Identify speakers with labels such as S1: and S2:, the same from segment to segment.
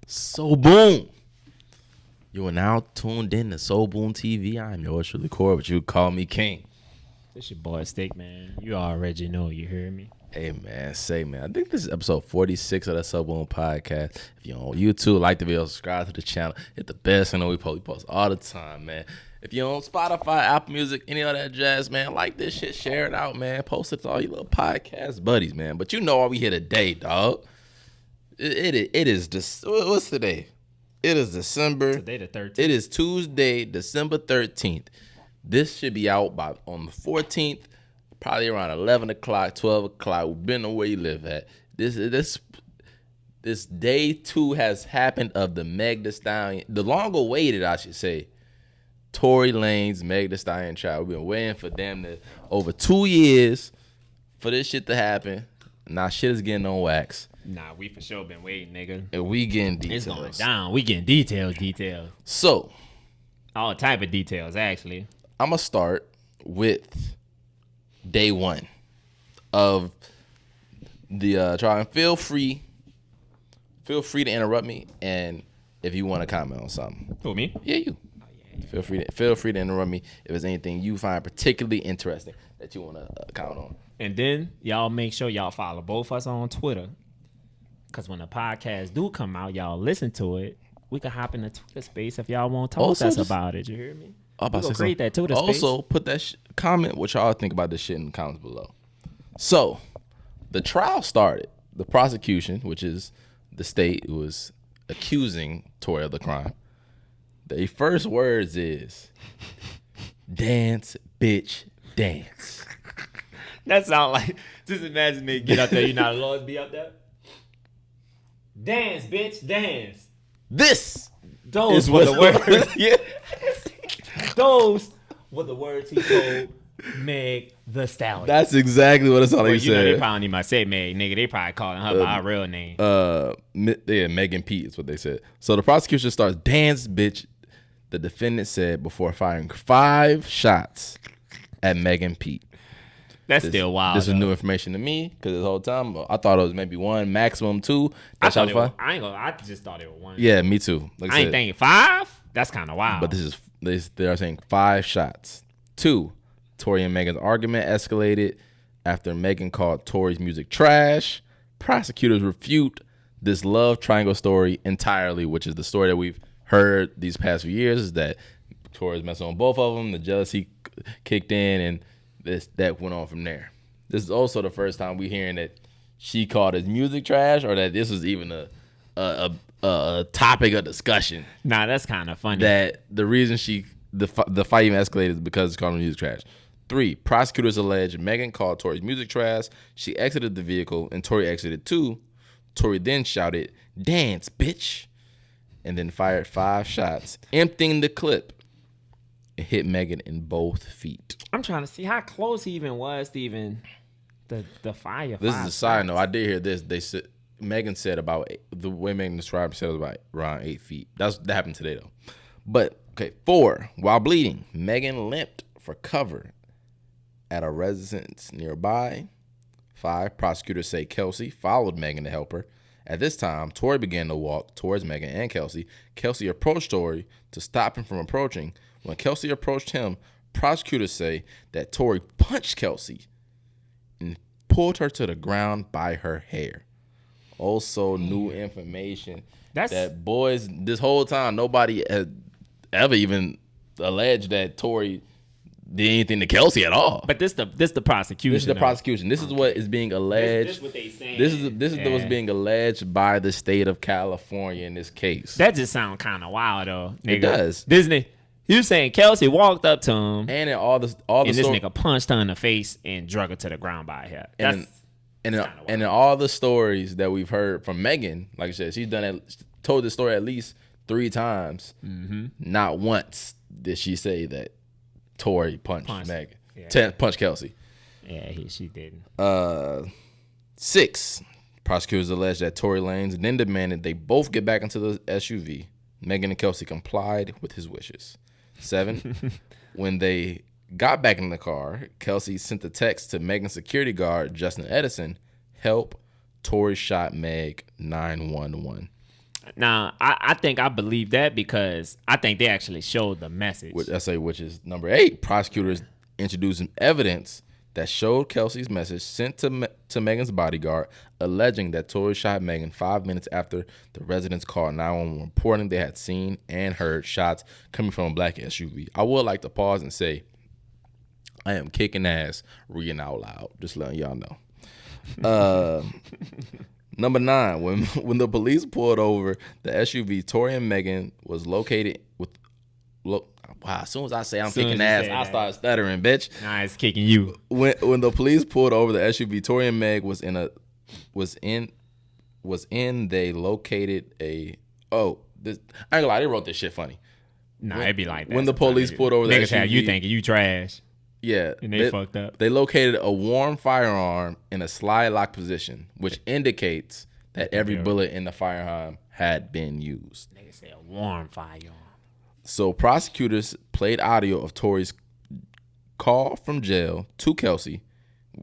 S1: So boom. You are now tuned in to So Boom TV. I'm yours truly, Corey, but you call me King.
S2: It's your boy Steak, man. You already know, you hear me?
S1: Hey, man, I think this is episode 46 of the So Boom podcast. If you're on YouTube, like the video, subscribe to the channel. Hit the bell so we post all the time, man. If you're on Spotify, Apple Music, any of that jazz, man, like this shit, share it out, man. Post it to all your little podcast buddies, man. But you know why we here today, dog. It is this. What's today? It is December.
S2: Today the 13th.
S1: It is Tuesday, December 13th. This should be out on the 14th, probably around 11 o'clock, 12 o'clock, depending on where you live at. This day 2 has happened of the Meg Thee Stallion, the long awaited, I should say, Tory Lanez Meg Thee Stallion trial. We've been waiting for them to over 2 years for this shit to happen. Now shit is getting on wax.
S2: Nah, we for sure been waiting, nigga.
S1: And we getting details.
S2: It's going down. We getting details.
S1: So,
S2: all type of details, actually.
S1: I'm going to start with day 1 of the trial. And feel free to interrupt me, and if you want to comment on something.
S2: Who, me?
S1: Yeah, you. Oh, yeah. Feel free to interrupt me if there's anything you find particularly interesting that you want to comment on.
S2: And then y'all make sure y'all follow both us on Twitter. Because when the podcast do come out, y'all listen to it. We can hop in the Twitter space if y'all want to talk to us about it. You hear me?
S1: I'm about
S2: to
S1: create
S2: that Twitter space.
S1: Also, put that comment what y'all think about this shit in the comments below. So, the trial started. The prosecution, which is the state who was accusing Tory of the crime. The first words is, dance, bitch, dance.
S2: That sound like, just imagine me get up there. You know how the lawyers be up there? Dance, bitch, dance. Those were the words.
S1: Yeah.
S2: Those were the words he told Meg Thee Stallion.
S1: That's exactly what it's all he said.
S2: You know, they probably might say Meg, nigga. They probably calling her by her real name.
S1: Yeah, Megan Pete is what they said. So the prosecution starts, dance, bitch. The defendant said before firing 5 shots at Megan Pete.
S2: That's still wild.
S1: This is new information to me because this whole time I thought it was maybe 1, maximum 2.
S2: I just thought it was 1.
S1: Yeah, me too. Like
S2: I ain't thinking 5. That's kind of wild.
S1: But they are saying 5 shots. 2, Tory and Megan's argument escalated after Megan called Tory's music trash. Prosecutors refute this love triangle story entirely, which is the story that we've heard these past few years, is that Tory's messing on both of them. The jealousy kicked in, and that went on from there. This is also the first time we hearing that she called his music trash, or that this was even a topic of discussion.
S2: Nah, that's kind of funny.
S1: That the reason the fight even escalated is because it's called music trash. 3, prosecutors allege Megan called Tory's music trash. She exited the vehicle, and Tory exited too. Tory then shouted, "Dance, bitch," and then fired 5 shots, emptying the clip. It hit Megan in both feet.
S2: I'm trying to see how close he even was to even the fire.
S1: This is a side note. I did hear this. They said Megan said about the way Megan described said it was about around 8 feet. That happened today though. But okay, 4, while bleeding, Megan limped for cover at a residence nearby. 5, prosecutors say Kelsey followed Megan to help her. At this time, Tory began to walk towards Megan and Kelsey. Kelsey approached Tory to stop him from approaching. When Kelsey approached him, prosecutors say that Tory punched Kelsey and pulled her to the ground by her hair. Also, new information that boys, this whole time, nobody has ever even alleged that Tory did anything to Kelsey at all.
S2: But this the prosecution.
S1: This is the prosecution. This is what is being alleged.
S2: This is what they saying.
S1: This is what's being alleged by the state of California in this case.
S2: That just sounds kind of wild though. Nigga.
S1: It does.
S2: Disney. You saying Kelsey walked up to him,
S1: and in
S2: this nigga punched her in the face and drug her to the ground by her.
S1: And in all the stories that we've heard from Megan, like I said, she's told this story at least 3 times. Mm-hmm. Not once did she say that Tory punched Megan. Yeah. Punched Kelsey.
S2: Yeah, she didn't.
S1: 6, prosecutors allege that Tory Lanez then demanded they both get back into the SUV. Megan and Kelsey complied with his wishes. 7, when they got back in the car, Kelsey sent a text to Megan's security guard, Justin Edison, "Help, Tory shot Meg, 911."
S2: Now, I think I believe that because I think they actually showed the message.
S1: Which is number 8. Prosecutors introduced evidence that showed Kelsey's message sent to Megan's bodyguard, alleging that Tory shot Megan 5 minutes after the residents called 911, reporting they had seen and heard shots coming from a black SUV. I would like to pause and say, I am kicking ass reading out loud. Just letting y'all know. Number 9, when the police pulled over the SUV, Tory and Megan was located with. Wow, as soon as I say I'm kicking ass, I start stuttering, bitch.
S2: Nah, it's kicking you.
S1: When the police pulled over the SUV, Tory and Meg they located a this I ain't gonna lie, they wrote this shit funny.
S2: Nah, it'd be like that.
S1: When the police pulled over the
S2: niggas
S1: SUV,
S2: have you thinking you trash.
S1: Yeah.
S2: And they fucked up.
S1: They located a warm firearm in a slide lock position, which indicates that every bullet in the firearm had been used.
S2: Niggas say a warm firearm.
S1: So prosecutors played audio of Tory's call from jail to Kelsey,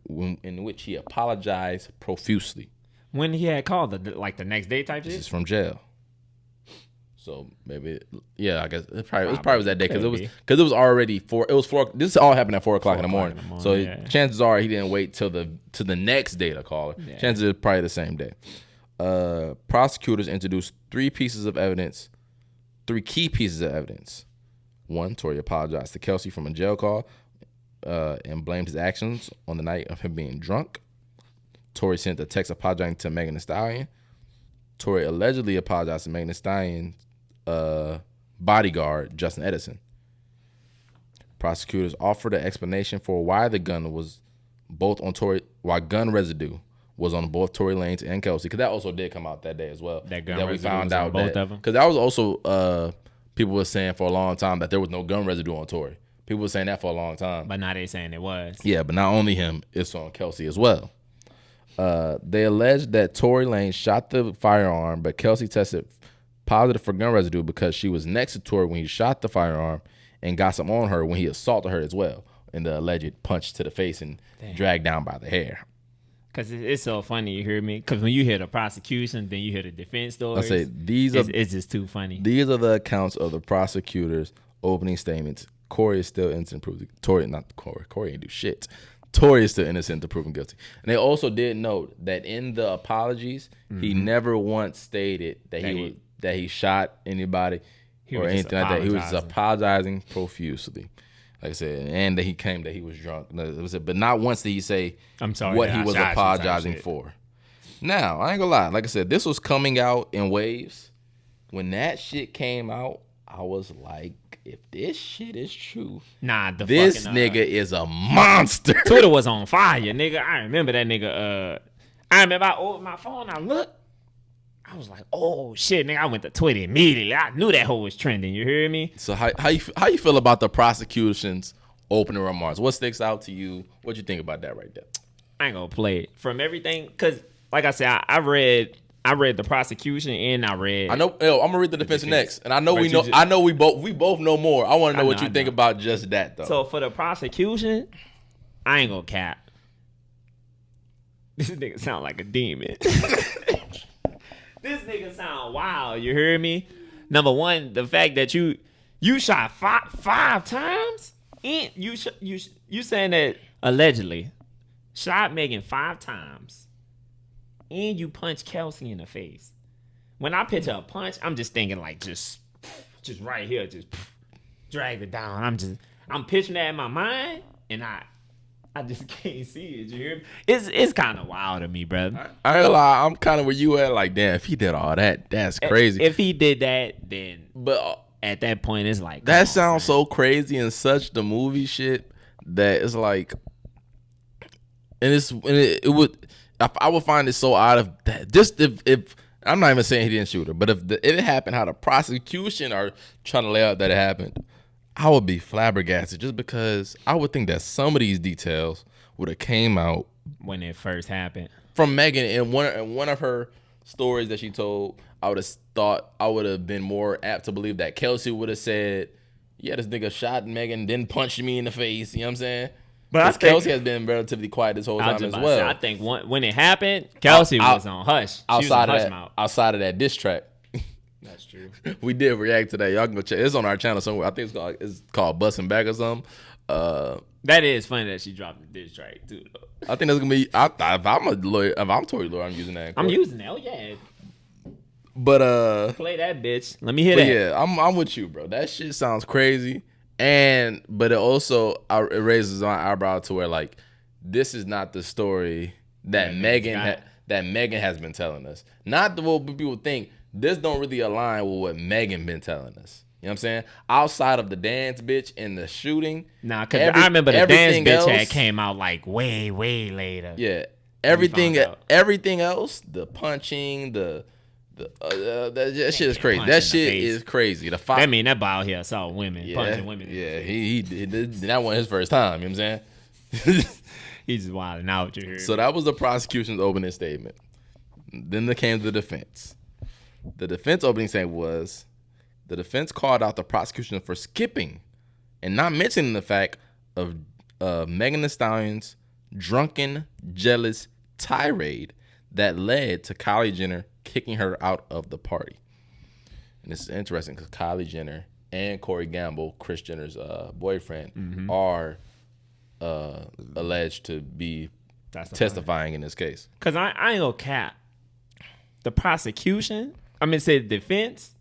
S1: in which he apologized profusely.
S2: When he had called, the next day type shit?
S1: This is from jail. So maybe, I guess it probably was that day because it was already 4. It was 4. This all happened at 4 o'clock in the morning. So chances are he didn't wait till the next day to call her. Yeah. Chances are probably the same day. Prosecutors introduced 3 key pieces of evidence. 1, Tory apologized to Kelsey from a jail call and blamed his actions on the night of him being drunk. Tory sent a text apologizing to Megan Thee Stallion. Tory allegedly apologized to Megan Thee Stallion's bodyguard, Justin Edison. Prosecutors offered an explanation for why the gun was both on Tory, why gun residue was on both Tory Lanez and Kelsey, because that also did come out that day as well.
S2: That gun residue we found was out on both of them.
S1: Because that was also people were saying for a long time that there was no gun residue on Tory. People were saying that for a long time.
S2: But now they saying it was.
S1: Yeah, but not only him, it's on Kelsey as well. They alleged that Tory Lanez shot the firearm, but Kelsey tested positive for gun residue because she was next to Tory when he shot the firearm and got some on her when he assaulted her as well in the alleged punch to the face and dragged down by the hair.
S2: Because it's so funny, you hear me? Because when you hear the prosecution, then you hear the defense stories.
S1: I say
S2: it's just too funny.
S1: These are the accounts of the prosecutors' opening statements. Corey is still innocent, proven Tory ain't do shit. Tory is still innocent to proven guilty. And they also did note that in the apologies, he never once stated that he shot anybody or anything like that. He was just apologizing profusely. Like I said, and that he claimed that he was drunk. But not once did he say
S2: I'm sorry,
S1: what he was apologizing for. Now, I ain't gonna lie. Like I said, this was coming out in waves. When that shit came out, I was like, if this shit is true, this nigga is a monster.
S2: Twitter was on fire, nigga. I remember that nigga. I remember I opened my phone, I looked. I was like, oh shit, nigga. I went to Twitter immediately. I knew that hoe was trending. You hear me?
S1: So how you feel about the prosecution's opening remarks? What sticks out to you? What you think about that right there?
S2: I ain't gonna play it from everything because, like I said, I read the prosecution and I know.
S1: I'm gonna read the defense next, and I know we both know more. I want to know what you think about just that though.
S2: So for the prosecution, I ain't gonna cap. This nigga sound like a demon. This nigga sound wild. You hear me? Number one, the fact that you shot five times, and you saying that allegedly shot Megan 5 times, and you punched Kelsey in the face. When I picture a punch, I'm just thinking like just right here, just drag it down. I'm picturing that in my mind, and I just can't see it. You hear me? It's kind of wild to me, brother.
S1: I ain't lie, I'm kind of where you at. Like, damn, if he did all that, that's crazy.
S2: If he did that, then at that point, it's like
S1: that sounds so crazy and such the movie shit that it's like, and it would. I would find it so odd of that. Just if I'm not even saying he didn't shoot her, but if it happened, how the prosecution are trying to lay out that it happened, I would be flabbergasted just because I would think that some of these details would have came out
S2: when it first happened
S1: from Megan in one of her stories that she told. I would have thought I would have been more apt to believe that Kelsey would have said, "Yeah, this nigga shot Megan, then punched me in the face." You know what I'm saying? But Kelsey has been relatively quiet this whole time as well.
S2: I think when it happened, Kelsey was on hush. Outside
S1: of that diss track.
S2: That's true.
S1: We did react to that. Y'all can go check. It's on our channel somewhere. I think it's called Busting Back or something.
S2: That is funny that she dropped the diss track too, though.
S1: I think that's gonna be. If I'm a lawyer, if I'm Tory Lawyer, I'm using that.
S2: I'm using that. Oh yeah.
S1: But
S2: Play that bitch. Let me hear
S1: but
S2: that.
S1: yeah, I'm with you, bro. That shit sounds crazy, but it also it raises my eyebrow to where like this is not the story that Megan has been telling us. Not what people think. This don't really align with what Megan been telling us. You know what I'm saying? Outside of the dance bitch and the shooting.
S2: Nah, because I remember the dance bitch
S1: else,
S2: had came out like way later.
S1: Yeah, everything else, the punching, that shit is crazy. That shit is crazy.
S2: That mean that boy out here saw women punching women.
S1: Yeah, he that wasn't his first time. You know what I'm saying?
S2: He's just wilding out. You heard?
S1: So that was the prosecution's opening statement. Then there came the defense. The defense opening statement was the defense called out the prosecution for skipping and not mentioning the fact of Megan Thee Stallion's drunken, jealous tirade that led to Kylie Jenner kicking her out of the party. And this is interesting because Kylie Jenner and Corey Gamble, Kris Jenner's boyfriend, are alleged to be testifying in this case.
S2: Because I ain't gonna cap. The prosecution, say the defense,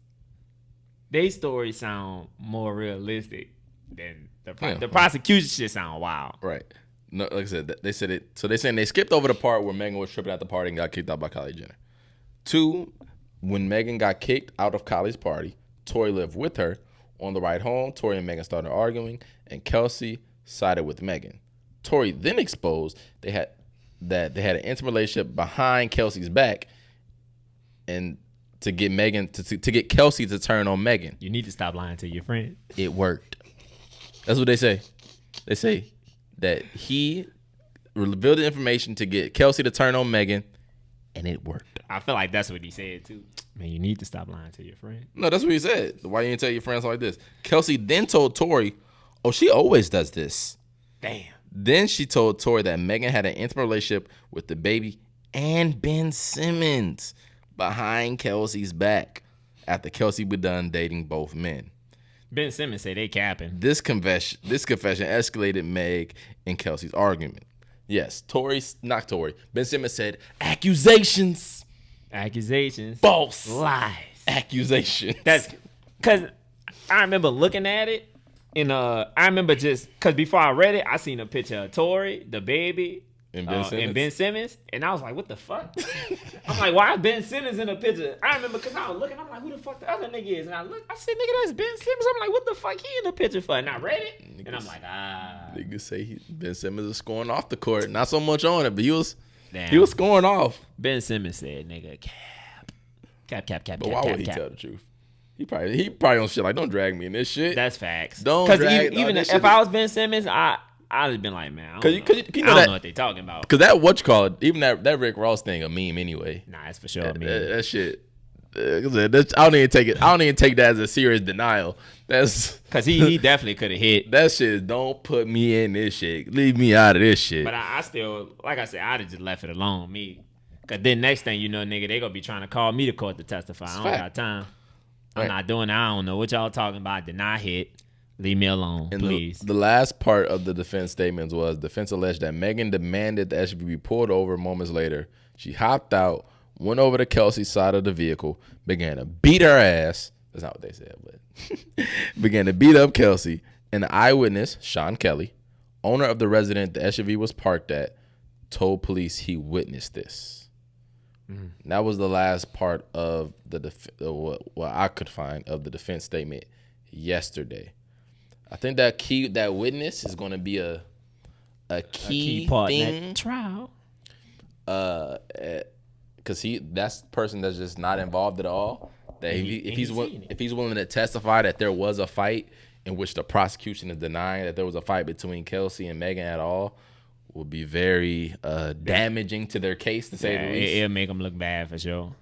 S2: they stories sound more realistic than the prosecution shit sound wild.
S1: Right. No, like I said, they said it. So they're saying they skipped over the part where Megan was tripping at the party and got kicked out by Kylie Jenner. 2, when Megan got kicked out of Kylie's party, Tory lived with her. On the ride home, Tory and Megan started arguing, and Kelsey sided with Megan. Tory then exposed they had an intimate relationship behind Kelsey's back, and to get Megan to get Kelsey to turn on Megan.
S2: You need to stop lying to your friend.
S1: It worked. That's what they say. They say that he revealed the information to get Kelsey to turn on Megan, and it worked.
S2: I feel like that's what he said too. Man, you need to stop lying to your friend.
S1: No, that's what he said. Why you didn't tell your friends like this? Kelsey then told Tory, "Oh, she always does this."
S2: Damn.
S1: Then she told Tory that Megan had an intimate relationship with the baby and Ben Simmons behind Kelsey's back after Kelsey was done dating both men.
S2: Ben Simmons say they capping.
S1: This confession escalated Meg and Kelsey's argument. Yes, Ben Simmons said accusations. False
S2: lies.
S1: Accusations.
S2: That's because I remember looking at it, and I remember just because before I read it, I seen a picture of Tory, the baby, and Ben Simmons, and I was like, "What the fuck?" I'm like, "Why is Ben Simmons in the picture?" I remember because I was looking, I'm like, "Who the fuck the other nigga is?" And I said, "Nigga, that's Ben Simmons." I'm like, "What the fuck he in the picture for?" And I read it, and I'm like,
S1: Niggas say Ben Simmons is scoring off the court, not so much on it, but he was
S2: Damn.
S1: scoring off.
S2: Ben Simmons said, "Nigga, cap."
S1: But why would he tell the truth? He probably on shit like, "Don't drag me in this shit."
S2: That's facts.
S1: Don't drag.
S2: Even if I was Ben Simmons, I'd have been like, man, I don't know what they talking about.
S1: Because that even that Rick Ross thing a meme anyway.
S2: Nah, it's for sure a meme.
S1: That shit. I don't even take it. I don't even take that as a serious denial. That's
S2: because he definitely could have hit.
S1: That shit. Don't put me in this shit. Leave me out of this shit.
S2: But I still, like I said, I'd have just left it alone. Me. Because then next thing you know, nigga, they going to be trying to call me to court to testify. I don't got time. I'm not doing that. I don't know what y'all talking about. I did not hit. Leave me alone, please.
S1: The last part of the defense statements was defense alleged that Megan demanded the SUV be pulled over moments later. She hopped out, went over to Kelsey's side of the vehicle, began to beat her ass. That's not what they said, but began to beat up Kelsey. And the eyewitness, Sean Kelly, owner of the residence the SUV was parked at, told police he witnessed this. That was the last part of what I could find of the defense statement yesterday. I think that witness is going to be a key
S2: part
S1: thing
S2: in that trial.
S1: Because that's the person that's just not involved at all. That if he's willing to testify that there was a fight in which the prosecution is denying that there was a fight between Kelsey and Megan at all, will be very damaging to their case, to say the least.
S2: It'll make them look bad for sure.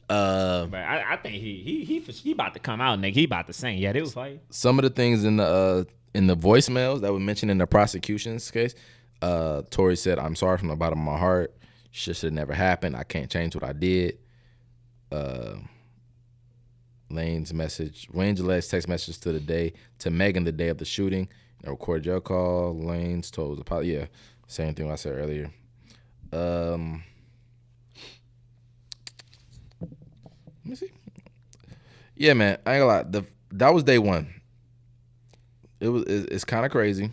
S2: But I think he about to come out, nigga. He about to sing. Yeah, they was fighting.
S1: Some of the things in the voicemails that were mentioned in the prosecution's case, Tory said, "I'm sorry from the bottom of my heart. Shit should never happen. I can't change what I did." Wayne Gillette's text message to Megan the day of the shooting. And record jail call. Lane's told yeah, same thing I said earlier. Let me see. Yeah, man, I ain't gonna lie. That was day one. It's kind of crazy.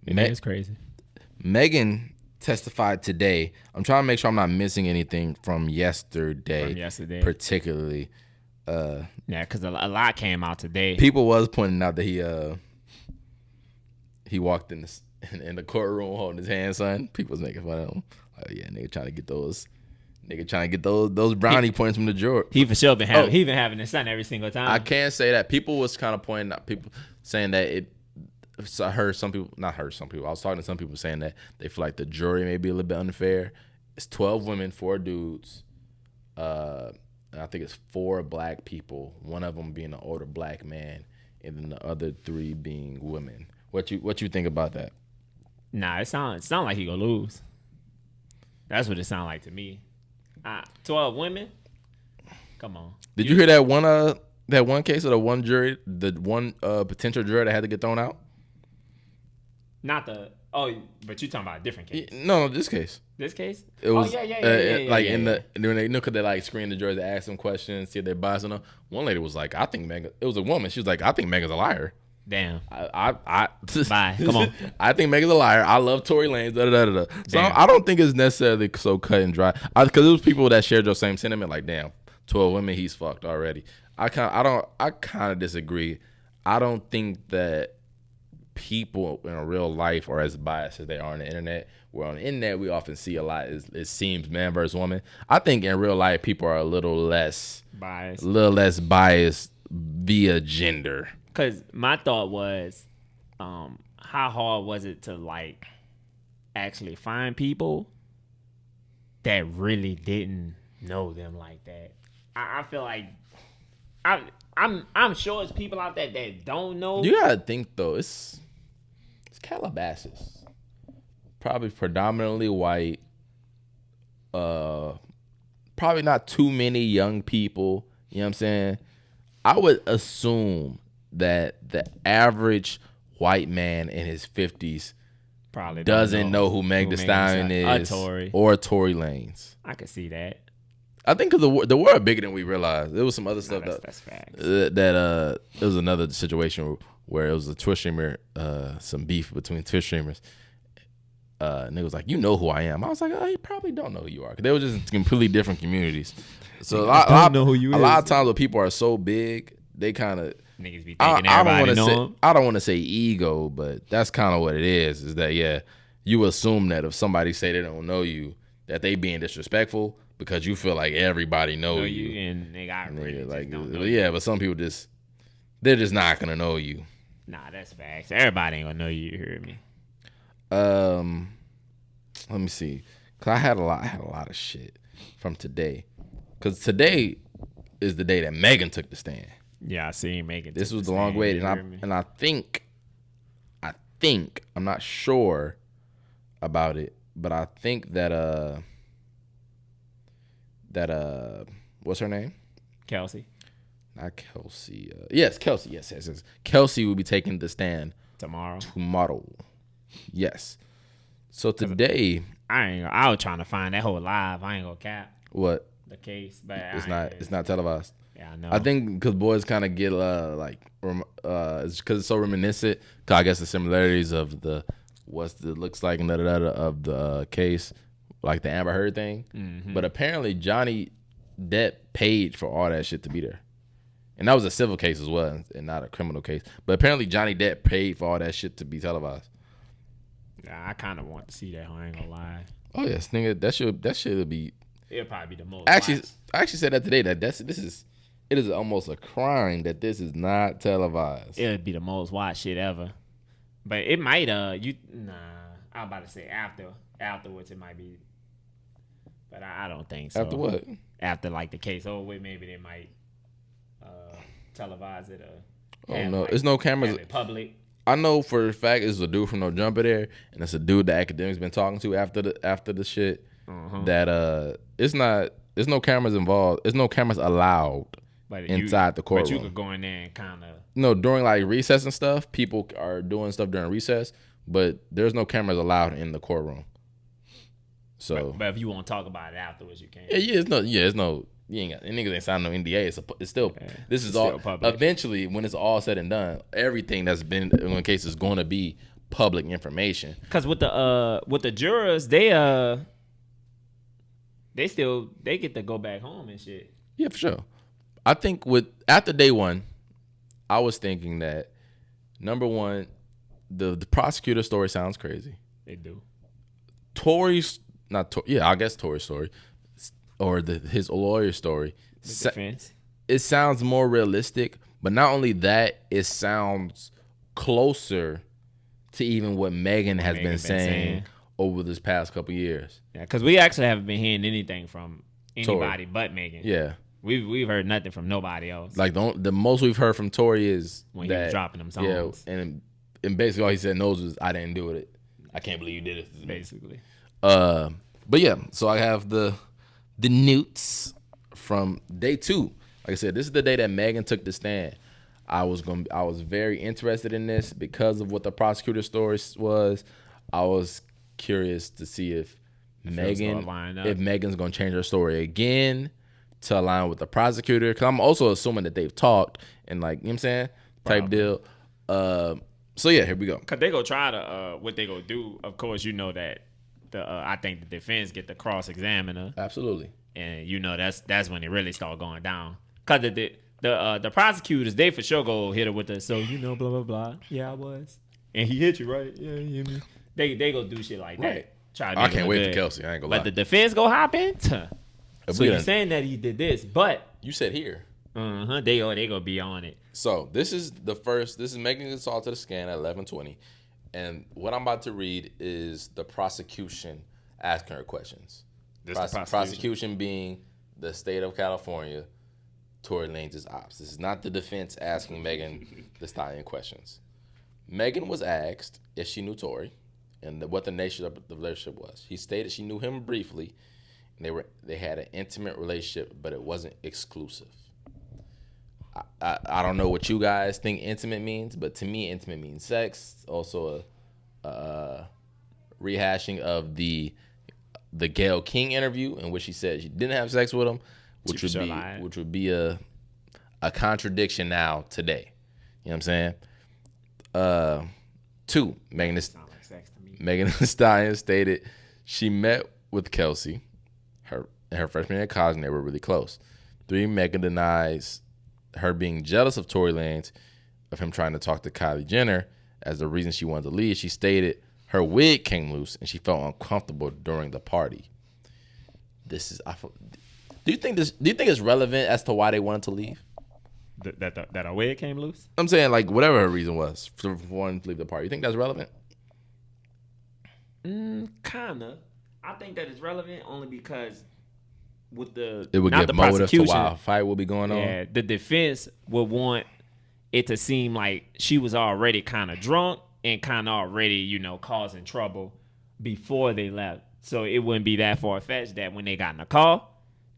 S2: It's crazy.
S1: Megan testified today. I'm trying to make sure I'm not missing anything from yesterday. Particularly.
S2: Yeah, because a lot came out today.
S1: People was pointing out that he walked in the courtroom holding his hand, son. People was making fun of him. Like, yeah, nigga trying to get those brownie points from the jury.
S2: He for sure been having his son every single time.
S1: I can't say that. People was kind of pointing out, people saying that I heard some people, not heard some people. I was talking to some people saying that they feel like the jury may be a little bit unfair. It's 12 women, 4 dudes. I think it's 4 black people. One of them being an older black man, and then the other 3 being women. What you think about that?
S2: Nah, it sound like he gonna lose. That's what it sound like to me. 12 women. Come on.
S1: Did you hear that one case of the one jury, the one potential juror that had to get thrown out?
S2: But you talking about a different case?
S1: No, this case.
S2: This case?
S1: It was when they could they like screen the jurors to ask them questions, see if they're biased enough. One lady was like, "I think Megan." It was a woman. She was like, "I think Megan's a liar."
S2: Bye.
S1: Come on. I think Megan's a liar. I love Tory Lanez. So I don't think it's necessarily so cut and dry. Because it was people that shared your same sentiment. Like, damn, 12 women, he's fucked already. I kind of disagree. I don't think that people in real life are as biased as they are on the internet. Where on the internet we often see a lot. It seems man versus woman. I think in real life people are a little less biased via gender.
S2: Because my thought was, how hard was it to like actually find people that really didn't know them like that? I feel like I'm sure it's people out there that don't know.
S1: You gotta think though, it's Calabasas, probably predominantly white. Probably not too many young people. You know what I'm saying? I would assume that the average white man in his 50s
S2: probably
S1: doesn't know who Meg Thee Stallion is or Tory Lanez.
S2: I could see that.
S1: I think because the world bigger than we realized. There was some other stuff
S2: that's facts.
S1: It was another situation where it was a Twitch streamer, some beef between Twitch streamers. And it was like, you know who I am. I was like, oh, you probably don't know who you are. Because they were just completely different communities. So a lot of times when people are so big, they kind of
S2: niggas be thinking everybody know them.
S1: I don't want to say ego, but that's kind of what it is. Is that you assume that if somebody say they don't know you, that they being disrespectful because you feel like everybody know you.
S2: And nigga, don't know
S1: you. But some people they're just not gonna know you.
S2: Nah, that's facts. Everybody ain't gonna know you. You hear me?
S1: Let me see. Cause I had a lot of shit from today. Cause today is the day that Megan took the stand.
S2: Yeah, I seen Megan.
S1: This was the long wait, and I think I'm not sure about it, but I think that what's her name?
S2: Kelsey.
S1: Not Kelsey. Yes, Kelsey. Yes. Kelsey will be taking the stand
S2: tomorrow.
S1: Yes. So today,
S2: I was trying to find that whole live. I ain't gonna cap.
S1: What?
S2: The case, but
S1: it's not televised.
S2: Yeah, I know.
S1: I think because boys kind of get it's because it's so reminiscent. Cause I guess the similarities of looks like and of the case, like the Amber Heard thing. Mm-hmm. But apparently Johnny Depp paid for all that shit to be there, and that was a civil case as well, and not a criminal case. But apparently Johnny Depp paid for all that shit to be televised.
S2: Yeah, I kind of want to see that. I ain't gonna lie.
S1: Oh yes, nigga, that should be.
S2: It'll probably be the most.
S1: I actually said that today. That it is almost a crime that this is not televised.
S2: It'll be the most watched shit ever. But it might I'm about to say afterwards it might be. But I don't think so.
S1: After what?
S2: After like the case over with, maybe they might televise it.
S1: Oh no, it's no cameras.
S2: Have it public.
S1: I know for a fact it's a dude from No Jumper there, and it's a dude the academic's been talking to after the shit.
S2: Uh-huh.
S1: That it's no cameras involved. There's no cameras allowed
S2: But
S1: inside the courtroom.
S2: But you could go in there and kind of.
S1: No, during like recess and stuff, people are doing stuff during recess, but there's no cameras allowed in the courtroom. So,
S2: but if you want to talk about it afterwards, you can.
S1: It's no. You ain't got niggas ain't signed no NDA. It's still this is all
S2: public.
S1: Eventually, when it's all said and done, everything that's been in the case is going to be public information.
S2: Because with the jurors, they get to go back home and shit.
S1: Yeah, for sure. I think after day one, I was thinking that number one, the prosecutor story sounds crazy.
S2: They do.
S1: I guess Tory's story, or his lawyer story.
S2: Defense.
S1: It sounds more realistic, but not only that, it sounds closer to even what Megan has been saying over this past couple years.
S2: Yeah, because we actually haven't been hearing anything from anybody
S1: Tory.
S2: But Megan.
S1: Yeah.
S2: We've heard nothing from nobody else.
S1: Like the most we've heard from Tory is
S2: when he was dropping them songs.
S1: Yeah, and basically all he said was, "I didn't do it. I can't believe you did it."
S2: Basically.
S1: But yeah, so I have the newts from day 2. Like I said, this is the day that Megan took the stand. I was very interested in this because of what the prosecutor's story was. I was curious to see if Megan's going to change her story again to align with the prosecutor. Because I'm also assuming that they've talked and, like, you know what I'm saying, type deal. So yeah, here we go.
S2: Cause they go try to what they go do. Of course, you know that I think the defense get the cross-examine her.
S1: Absolutely.
S2: And you know that's when it really start going down. Cause the prosecutors, they for sure go hit her with the, so you know, blah blah blah. Yeah, I was. And he hit you, right? Yeah, he hit me. They go do shit like that.
S1: Right.
S2: Try to
S1: I can't wait for Kelsey. I ain't gonna lie.
S2: But the defense go hop in. So you're saying that he did this, but
S1: you said here.
S2: They go be on it.
S1: So this is Megan gets all to the scan at 11:20, and what I'm about to read is the prosecution asking her questions. Prosecution being the state of California, Tory Lanez's ops. This is not the defense asking Megan Thee Stallion questions. Megan was asked if she knew Tory and what the nature of the relationship was. He stated she knew him briefly, and they had an intimate relationship, but it wasn't exclusive. I don't know what you guys think intimate means, but to me, intimate means sex. Also, a rehashing of the Gayle King interview in which she said she didn't have sex with him, which would be a contradiction now today. You know what I'm saying? 2, Megan Thee Stallion stated she met with Kelsey, her freshman year of college, and they were really close. 3, Megan denies her being jealous of Tory Lanez, of him trying to talk to Kylie Jenner as the reason she wanted to leave. She stated her wig came loose and she felt uncomfortable during the party. Do you think it's relevant as to why they wanted to leave?
S2: That her wig came loose?
S1: I'm saying, like, whatever her reason was for wanting to leave the party. You think that's relevant?
S2: Kinda. I think that it's relevant only because
S1: it would get motive to why a fight will be going on.
S2: Yeah, the defense would want it to seem like she was already kind of drunk and kind of already, causing trouble before they left. So it wouldn't be that far-fetched that when they got in the car,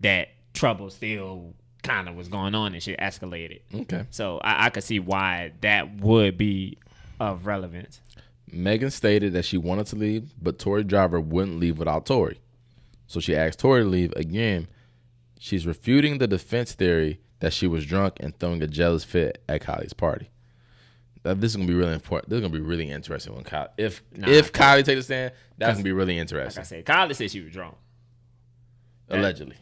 S2: that trouble still kind of was going on and shit escalated.
S1: Okay.
S2: So I could see why that would be of relevance.
S1: Megan stated that she wanted to leave, but Tory Driver wouldn't leave without Tory. So she asked Tory to leave again. She's refuting the defense theory that she was drunk and throwing a jealous fit at Kylie's party. This is gonna be really important. This is gonna be really interesting when Kylie takes a stand. That's gonna be really interesting.
S2: Like I said, Kylie said she was drunk.
S1: Allegedly.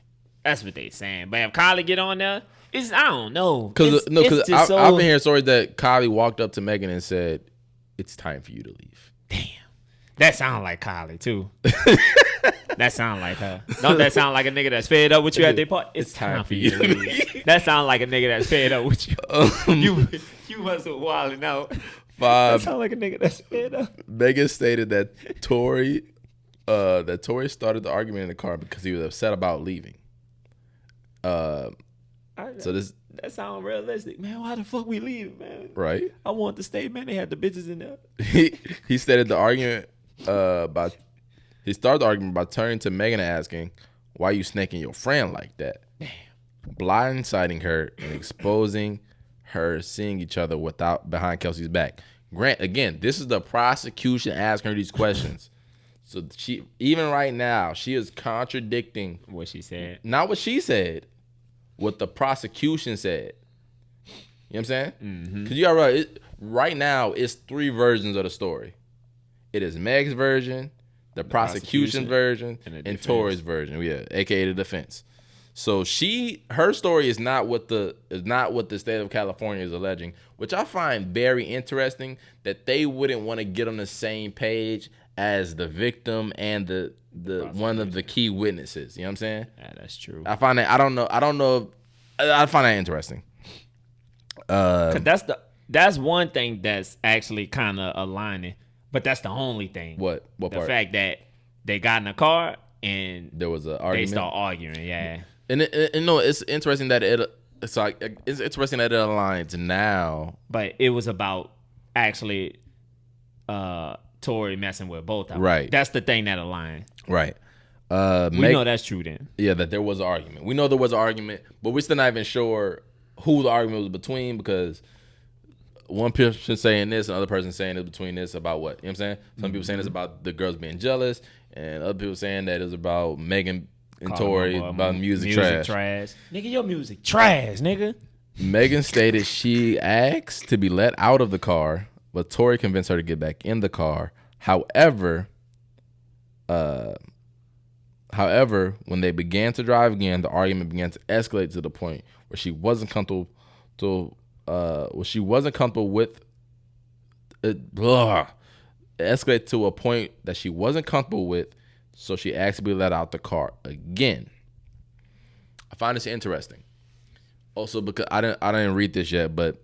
S2: That's what they saying. But if Kylie get on there, I don't know.
S1: Because I've been hearing stories that Kylie walked up to Megan and said, "It's time for you to leave."
S2: Damn, that sounds like Kylie too. That sound like her. Don't that sound like a nigga that's fed up with you at their party? It's time for you to leave. That sound like a nigga that's fed up with you. You must have wilding out.
S1: 5.
S2: That sound like a nigga that's fed up.
S1: Megan stated that Tory started the argument in the car because he was upset about leaving. That
S2: sound realistic, man. Why the fuck we leaving, man?
S1: Right.
S2: I want to stay, man. They had the bitches in there.
S1: He stated the argument He started the argument by turning to Megan and asking, "Why you snaking your friend like that?"
S2: Damn.
S1: blindsiding her and exposing her seeing each other behind Kelsey's back. Grant, again, this is the prosecution asking her these questions. So she, even right now, she is contradicting
S2: what she said.
S1: Not what she said, what the prosecution said. You know what I'm saying? Because you got right now, it's 3 versions of the story. It is Meg's version, the prosecution version, and Tori's version. Yeah, aka the defense. So her story is not what the state of California is alleging, which I find very interesting that they wouldn't want to get on the same page as the victim and the one of the key witnesses. You know what I'm saying?
S2: Yeah, that's true.
S1: I find that I don't know. I find that interesting.
S2: 'Cause that's one thing that's actually kind of aligning, but that's the only thing.
S1: What part?
S2: The fact that they got in a car and
S1: there was an argument.
S2: They start arguing. Yeah.
S1: And it's interesting that it's interesting that it aligns now.
S2: But it was about actually Tori messing with both of them.
S1: Right.
S2: That's the thing that aligned.
S1: Right.
S2: We know that's true then.
S1: Yeah, that there was an argument. We know there was an argument, but we're still not even sure who the argument was between, because one person saying this, another person saying it between this about what? You know what I'm saying? Some people saying it's about the girls being jealous, and other people saying that it was about Megan and Tori about music trash.
S2: Nigga, your music trash, nigga.
S1: Megan stated she asked to be let out of the car, but Tori convinced her to get back in the car. However, when they began to drive again, the argument began to escalate to the point where she wasn't comfortable with it. Escalated to a point that she wasn't comfortable with, so she asked to be let out the car again. I find this interesting. Also, because I didn't read this yet, but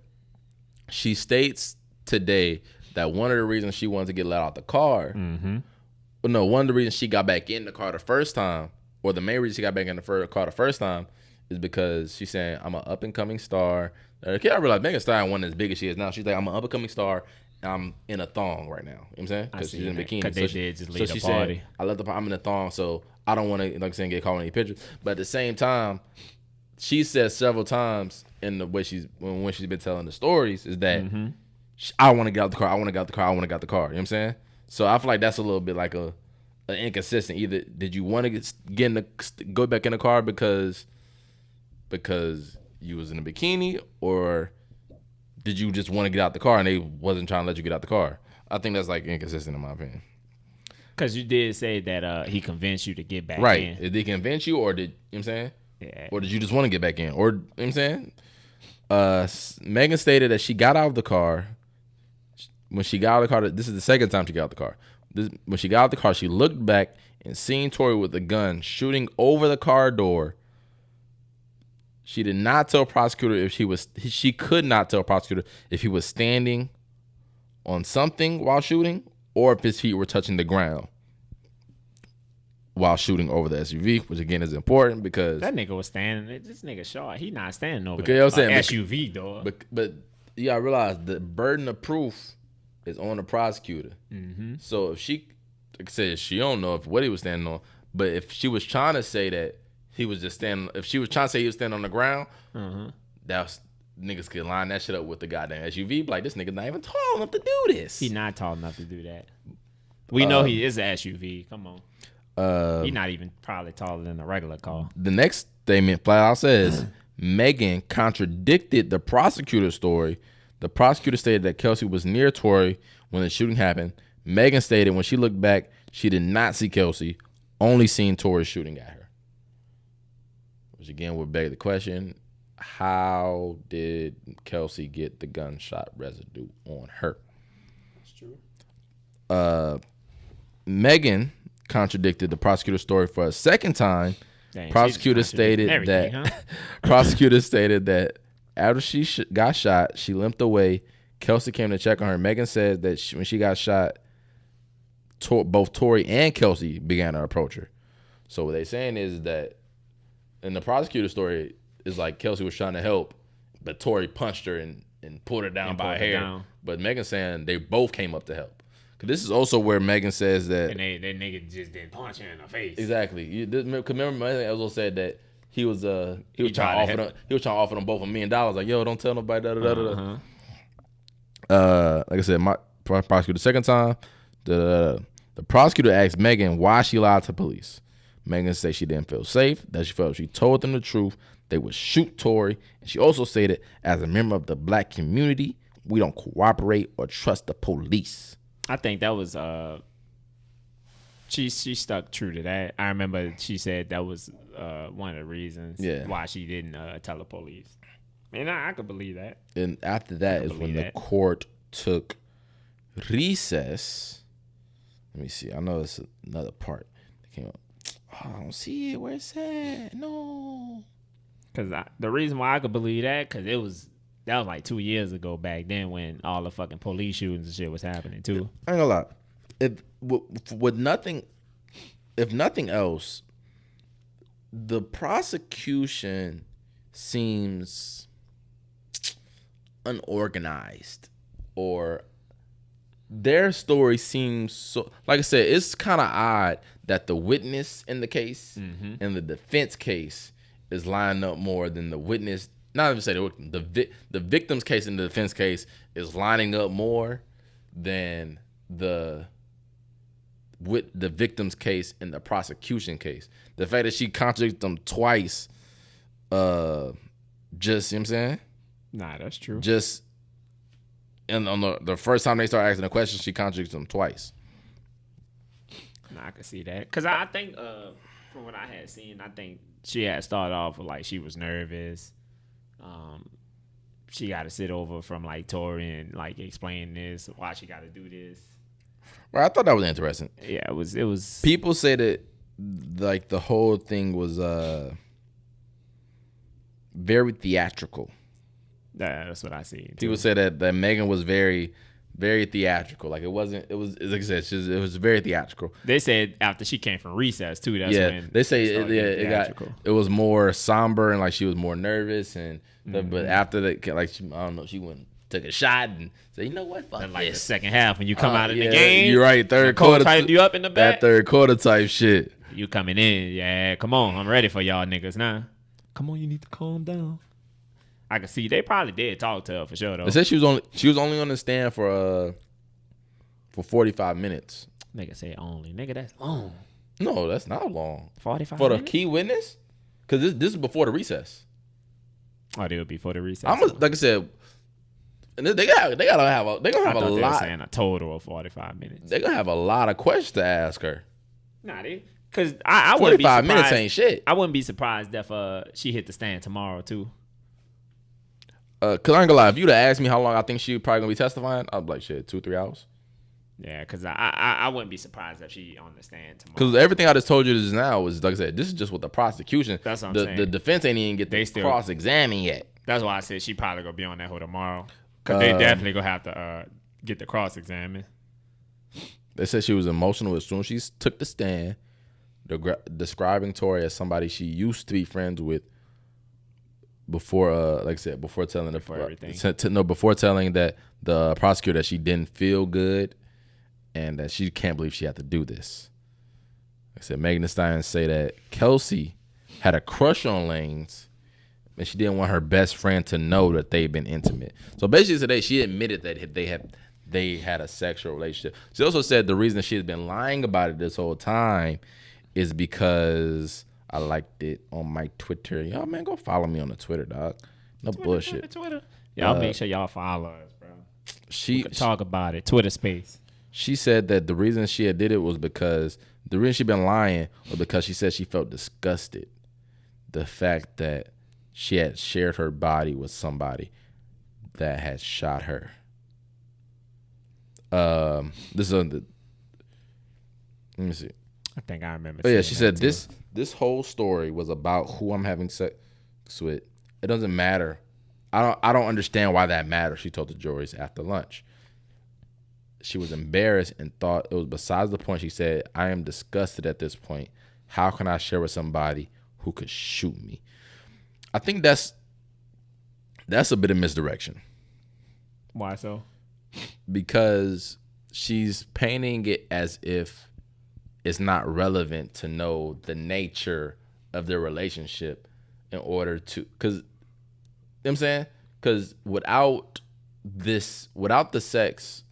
S1: she states today that one of the reasons she wanted to get let out the car, one of the reasons she got back in the car the first time, or the main reason she got back in the car the first time, is because she's saying, I'm an up-and-coming star. I realize Megan Thee Stallion wasn't as big as she is now. She's like, I'm an up-and-coming star, and I'm in a thong right now. You know what I'm saying? Because she's in a bikini.
S2: Because they did just leave the party.
S1: I'm in a thong, so I don't want to, like I'm saying, get caught in any pictures. But at the same time, she says several times in the way when she's been telling the stories is that I want to get out the car. I want to get out the car. I want to get out the car. You know what I'm saying? So I feel like that's a little bit like an inconsistent. Either did you want to go back in the car because you was in a bikini, or did you just want to get out the car and they wasn't trying to let you get out the car? I think that's like inconsistent in my opinion.
S2: Because you did say that he convinced you to get back in.
S1: Right. Did they convince you, or did, you know what I'm saying?
S2: Yeah.
S1: Or did you just want to get back in? Or, you know what I'm saying? Megan stated that she got out of the car. When she got out of the car, this is the second time she got out of the car. When she got out of the car, she looked back and seen Tori with a gun shooting over the car door. She did not tell a prosecutor she could not tell a prosecutor if he was standing on something while shooting or if his feet were touching the ground while shooting over the SUV, which again is important because
S2: that nigga was standing. This nigga short. He not standing over
S1: the
S2: SUV door.
S1: But you gotta realize the burden of proof is on the prosecutor. So if she says she don't know what he was standing on, but if she was trying to say that he was just standing, if she was trying to say he was standing on the ground, that's niggas could line that shit up with the goddamn SUV. Like, this nigga not even tall enough to do this.
S2: He not tall enough to do that. We know he is an SUV. Come on. He not even probably taller than a regular car.
S1: The next statement flat out says Megan contradicted the prosecutor's story. The prosecutor stated that Kelsey was near Tori when the shooting happened. Megan stated when she looked back, she did not see Kelsey, only seen Tori shooting at her. Which again would beg the question, how did Kelsey get the gunshot residue on her?
S2: That's true.
S1: Megan contradicted the prosecutor's story for a second time.
S2: Dang,
S1: prosecutor stated that after she got shot, she limped away. Kelsey came to check on her. Megan said that when she got shot, both Tori and Kelsey began to approach her. So what they're saying is that in the prosecutor's story, is like Kelsey was trying to help, but Tori punched her and pulled her down by her hair. But Megan's saying they both came up to help. Because this is also where Megan says that...
S2: And that nigga just didn't punch her in the face.
S1: Exactly. Remember, Megan also said that he was trying to offer them both $1 million. Like, yo, don't tell nobody. Da, da, da, da. Like I said, my prosecutor the second time, the prosecutor asked Megan why she lied to police. Megan said she didn't feel safe, that she felt if she told them the truth, they would shoot Tory. And she also stated, as a member of the black community, we don't cooperate or trust the police.
S2: I think that was she stuck true to that. I remember she said that was one of the reasons why she didn't tell the police. And I could believe that.
S1: And after that is when the court took recess. Let me see. I know it's another part that came up. Oh, I don't see it. Where it's at? No.
S2: Because the reason why I could believe that, because that was like 2 years ago back then when all the fucking police shootings and shit was happening too.
S1: I ain't gonna lie. If nothing else, the prosecution seems unorganized, or their story seems so, like I said, it's kind of odd that the witness in the case and the defense case is lining up more than the witness. Not even say the victim's case and the defense case is lining up more than the victim's case and the prosecution case. The fact that she contradicted them twice, just, you know what I'm saying?
S2: Nah, that's true.
S1: Just, and on the first time they start asking the question, she contradicted them twice.
S2: Nah, I can see that. Because I think, from what I had seen, I think she had started off with, like, she was nervous. She got to sit over from, like, Tory and, like, explain this, why she got to do this.
S1: Right, I thought that was interesting.
S2: Yeah, it was.
S1: People say that, like, the whole thing was very theatrical.
S2: That's what I see.
S1: People say that Megan was very, very theatrical. Like, it was like I said, it was very theatrical.
S2: They said after she came from recess too. That's when
S1: they say it was more somber and like she was more nervous and but after that, like I don't know, she went took a shot and said, you know what, fuck
S2: like
S1: this.
S2: the second half when you come out of the game.
S1: You're right, third quarter
S2: tightened you up in the back.
S1: That third quarter type shit.
S2: You coming in, yeah? Come on, I'm ready for y'all niggas now. Come on, you need to calm down. I can see they probably did talk to her for sure though.
S1: They said she was only on the stand for 45 minutes.
S2: Nigga say only. Nigga, that's long.
S1: No, that's not long.
S2: 45
S1: for
S2: minutes?
S1: The key witness? Because this is before the recess.
S2: Oh, they would be before the recess.
S1: Like I said, and they're gonna have a lot. They were
S2: saying a total of 45 minutes.
S1: They're gonna have a lot of questions to ask her.
S2: Nah, because I wouldn't be surprised.
S1: 45 minutes ain't shit.
S2: I wouldn't be surprised if she hit the stand tomorrow too.
S1: Cause I ain't gonna lie, if you'd have asked me how long I think she probably gonna be testifying, I'd be like, shit, 2-3 hours.
S2: Yeah, because I wouldn't be surprised if she on the stand tomorrow.
S1: Because everything I just told you just now was, like I said, this is just with the prosecution.
S2: That's what I'm saying.
S1: The defense ain't even get the cross-examine yet.
S2: That's why I said she probably gonna be on that hoe tomorrow. Because they definitely gonna have to get the cross-examine.
S1: They said she was emotional as soon as she took the stand, describing Tory as somebody she used to be friends with. Before, like I said, before telling before telling that the prosecutor that she didn't feel good, and that she can't believe she had to do this. Like I said, Megan Thee Stallion say that Kelsey had a crush on Lanez, and she didn't want her best friend to know that they'd been intimate. So basically, today she admitted that they had a sexual relationship. She also said the reason she has been lying about it this whole time is because I liked it on my Twitter. Y'all, man, go follow me on the Twitter, dog. No bullshit.
S2: Twitter. Y'all make sure y'all follow us, bro.
S1: We
S2: can talk about it. Twitter space.
S1: She said that the reason she had did it was because the reason she been lying was because she said she felt disgusted. The fact that she had shared her body with somebody that had shot her. Let me see.
S2: I think I remember.
S1: But yeah, she said this whole story was about who I'm having sex with. It doesn't matter. I don't understand why that matters, she told the juries after lunch. She was embarrassed and thought it was besides the point. She said, I am disgusted at this point. How can I share with somebody who could shoot me? I think that's a bit of misdirection.
S2: Why so?
S1: Because she's painting it as if it's not relevant to know the nature of their relationship in order to, because, you know what I'm saying? Because without the sex,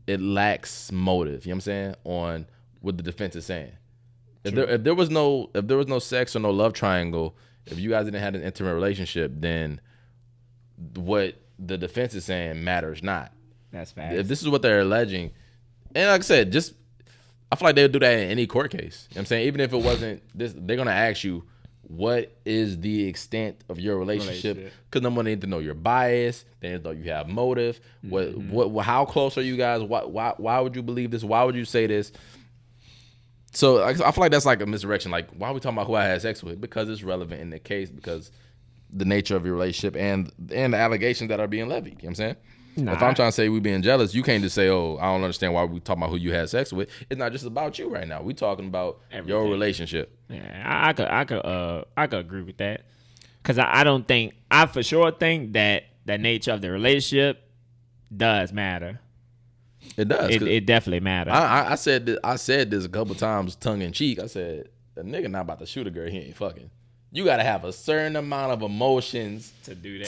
S1: it lacks motive. You know what I'm saying? On what the defense is saying. If there was no sex or no love triangle, if you guys didn't have an intimate relationship, then what the defense is saying matters not.
S2: That's facts.
S1: If this is what they're alleging, and like I said, I feel like they would do that in any court case. You know what I'm saying? Even if it wasn't this, they're gonna ask you, what is the extent of your relationship? Because number one, they need to know your bias. They need to know you have motive. What? How close are you guys? Why would you believe this? Why would you say this? So I feel like that's like a misdirection. Like, why are we talking about who I had sex with? Because it's relevant in the case, because the nature of your relationship and the allegations that are being levied. You know what I'm saying? Nah. If I'm trying to say we being jealous, you can't just say, oh, I don't understand why we talking about who you had sex with. It's not just about you right now. We talking about your relationship.
S2: Yeah, I could agree with that. Because I for sure think that the nature of the relationship does matter.
S1: It does.
S2: It definitely matters.
S1: I said this a couple times, tongue in cheek. I said, a nigga not about to shoot a girl, he ain't fucking. You got to have a certain amount of emotions to do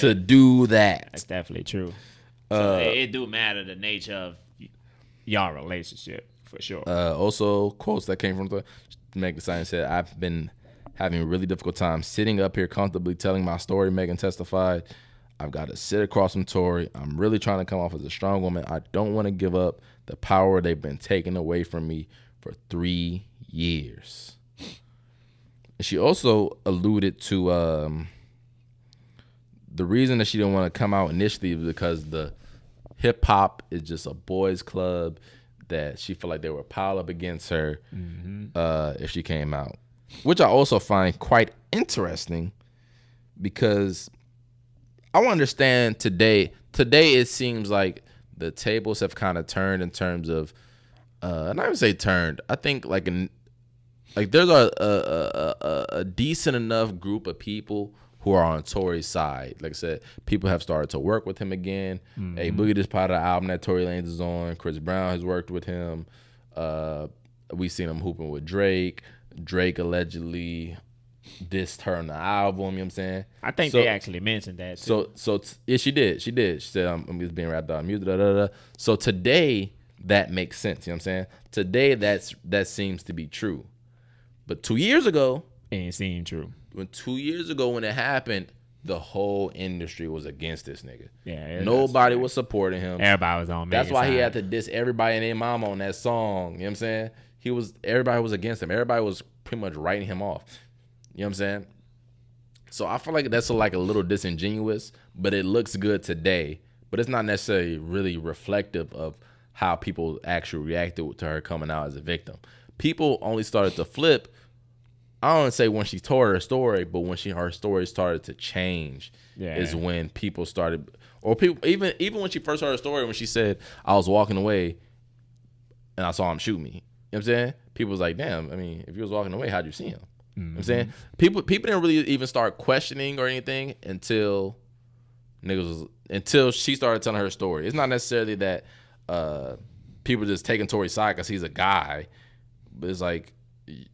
S1: that.
S2: That's definitely true. So it do matter the nature of y'all relationship for sure.
S1: Also, quotes that came from Megan Stallion said, I've been having a really difficult time sitting up here comfortably telling my story. Megan testified, I've got to sit across from Tory. I'm really trying to come off as a strong woman. I don't want to give up the power they've been taking away from me for 3 years. And she also alluded to the reason that she didn't want to come out initially was because the hip hop is just a boys club, that she felt like they were piled up against her if she came out, which I also find quite interesting, because I want to understand today it seems like the tables have kind of turned in terms of not even say turned. I think like there's a decent enough group of people who are on Tory's side. Like I said, people have started to work with him again. Hey, Boogie just part of the album that Tory Lanez is on. Chris Brown has worked with him. We seen him hooping with Drake. Drake allegedly dissed her on the album. You know what I'm saying?
S2: I think they actually mentioned that too.
S1: So yeah, she did. She said, I'm just being rapped out music. So today that makes sense. You know what I'm saying? Today that seems to be true. But 2 years ago,
S2: it ain't seem true.
S1: When 2 years ago when it happened, the whole industry was against this nigga.
S2: Yeah,
S1: nobody was supporting him.
S2: Everybody was on.
S1: That's why he had to diss everybody and their mama on that song. You know what I'm saying? Everybody was against him. Everybody was pretty much writing him off. You know what I'm saying? So I feel like that's like a little disingenuous, but it looks good today. But it's not necessarily really reflective of how people actually reacted to her coming out as a victim. People only started to flip, I don't want to say when she told her story, but when her story started to change is when people started, or people even when she first heard her story, when she said, I was walking away and I saw him shoot me. You know what I'm saying? People was like, damn, I mean, if you was walking away, how'd you see him? You know what I'm saying? People didn't really even start questioning or anything until she started telling her story. It's not necessarily that people just taking Tory's side because he's a guy, but it's like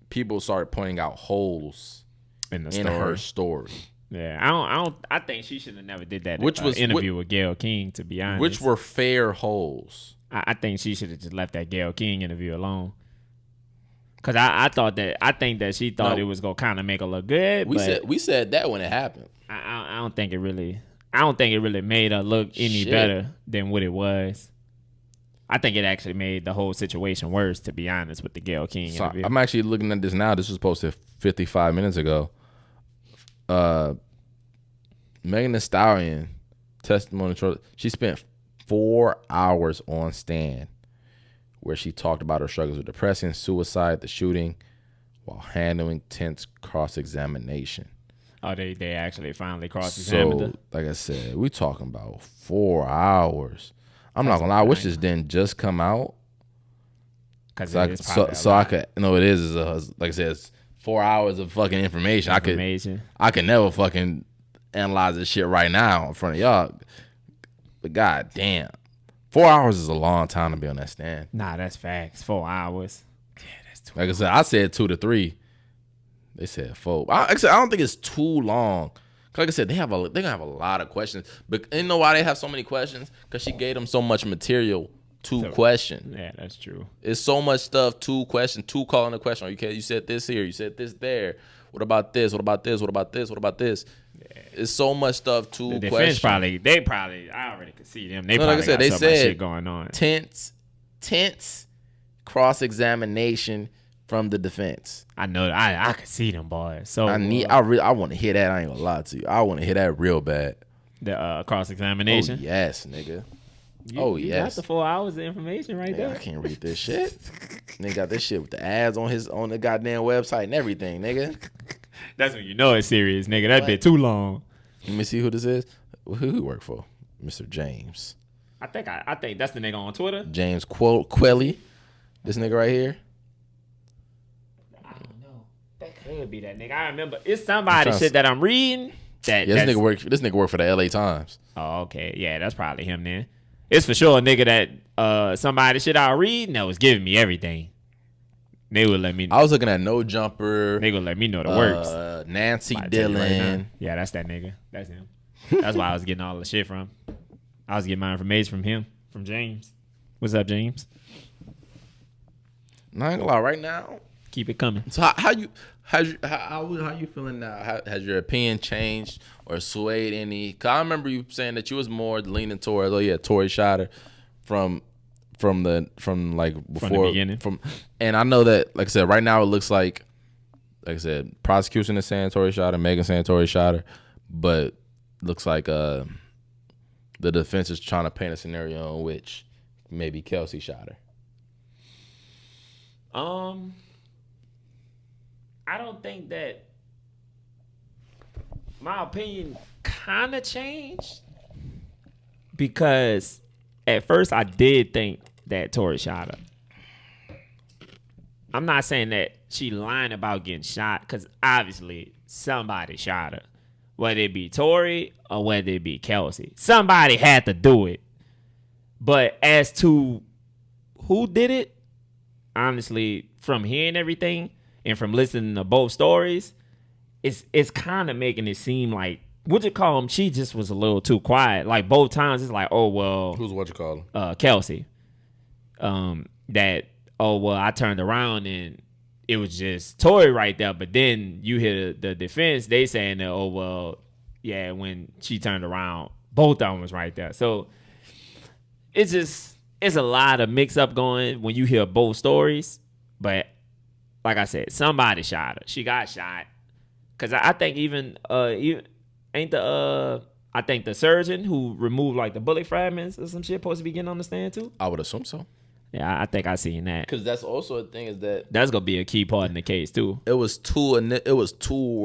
S1: people started pointing out holes in her story.
S2: Yeah, I think she should have never did that. Interview with Gayle King, to be honest.
S1: Which were fair holes.
S2: I think she should have just left that Gayle King interview alone. Cause I think that she thought it was gonna kind of make her look good.
S1: We said that when it happened.
S2: I don't think it really made her look any better than what it was. I think it actually made the whole situation worse, to be honest, with the Gayle King interview. I'm
S1: actually looking at this now. This was posted 55 minutes ago. Megan Thee Stallion testimony. She spent 4 hours on stand, where she talked about her struggles with depression, suicide, the shooting, while handling tense cross-examination.
S2: Oh, they actually finally cross-examined her?
S1: Like I said, we talking about 4 hours. I'm not gonna lie, I wish this didn't just come out. So I could, it is like I said, it's 4 hours of fucking information. I could never fucking analyze this shit right now in front of y'all. But god damn. 4 hours is a long time to be on that stand.
S2: Nah, that's facts. 4 hours. Yeah, that's too
S1: Like I said, I said 2 to 3. They said 4. I don't think it's too long. Like I said, they're gonna have a lot of questions. But you know why they have so many questions? Because she gave them so much material to question.
S2: Yeah, that's true.
S1: It's so much stuff to question, to call in a question. You said this here, you said this there. What about this? What about this? What about this? What about this? Yeah. It's so much stuff to
S2: the defense
S1: question.
S2: I already could see them. They probably got so much shit going on.
S1: Tense cross-examination from the defense.
S2: I know. I could see them, boys. So
S1: I want to hear that. I ain't gonna lie to you. I want to hear that real bad.
S2: The cross-examination.
S1: Oh yes, nigga.
S2: You got the 4 hours of information right there.
S1: I can't read this shit. Nigga got this shit with the ads on the goddamn website and everything, nigga.
S2: That's when you know it's serious, nigga. That bit too long.
S1: Let me see who this is. Who he work for? Mr. James.
S2: I think that's the nigga on Twitter.
S1: James Quelly. This nigga right here.
S2: I don't know. That could be that nigga. I remember it's somebody shit that I'm reading. This
S1: nigga work for the LA Times.
S2: Oh, okay. Yeah, that's probably him then. It's for sure a nigga that somebody shit I read that was giving me everything. They would let me know.
S1: I was looking at No Jumper.
S2: They would let me know the works.
S1: Nancy Dillon.
S2: Right, yeah, that's that nigga. That's him. That's why I was getting all the shit from. I was getting my information from him, from James. What's up, James?
S1: Not gonna lie, right now.
S2: Keep it coming.
S1: So how you feeling now? Has your opinion changed or swayed any? Cause I remember you saying that you was more leaning towards, Tory shot her from the beginning. And I know that, like I said, right now it looks like I said, prosecution is saying Tory shot her, Megan saying Tory shot her, but looks like the defense is trying to paint a scenario in which maybe Kelsey shot her.
S2: I don't think that my opinion kind of changed because at first I did think that Tory shot her. I'm not saying that she lying about getting shot because obviously somebody shot her. Whether it be Tory or whether it be Kelsey. Somebody had to do it. But as to who did it, honestly, from hearing everything and from listening to both stories, it's kind of making it seem like, what you call him? She just was a little too quiet. Like both times, it's like, oh well.
S1: Who's what you call him?
S2: Kelsey. I turned around and it was just Tory right there. But then you hear the defense, they saying that, when she turned around, both of them was right there. So it's a lot of mix up going when you hear both stories. But like I said, somebody shot her. She got shot. Cause I think I think the surgeon who removed like the bullet fragments or some shit supposed to be getting on the stand too.
S1: I would assume so.
S2: Yeah, I think I seen that.
S1: Because that's also a thing is
S2: that's gonna be a key part in the case too.
S1: It was two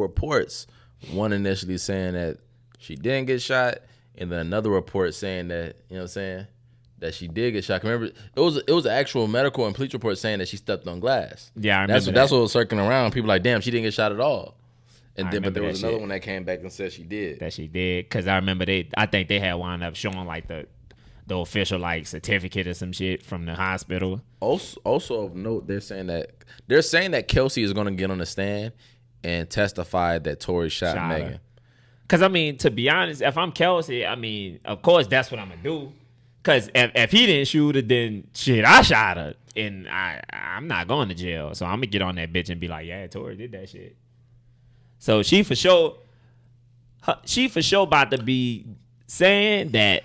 S1: reports. One initially saying that she didn't get shot, and then another report saying that, you know what I'm saying, that she did get shot. Remember, it was an actual medical and police report saying that she stepped on glass.
S2: Yeah, I remember
S1: that's what was circling around. People like, damn, she didn't get shot at all. And then, but there was another one that came back and said she did.
S2: That she did, because I remember I think they had wound up showing like the official like certificate or some shit from the hospital.
S1: Also of note, they're saying that Kelsey is going to get on the stand and testify that Tory shot Megan.
S2: Because I mean, to be honest, if I'm Kelsey, I mean, of course that's what I'm gonna do. Because if he didn't shoot her, then shit, I shot her, and I'm not going to jail. So I'm gonna get on that bitch and be like, yeah, Tory did that shit. So she for sure about to be saying that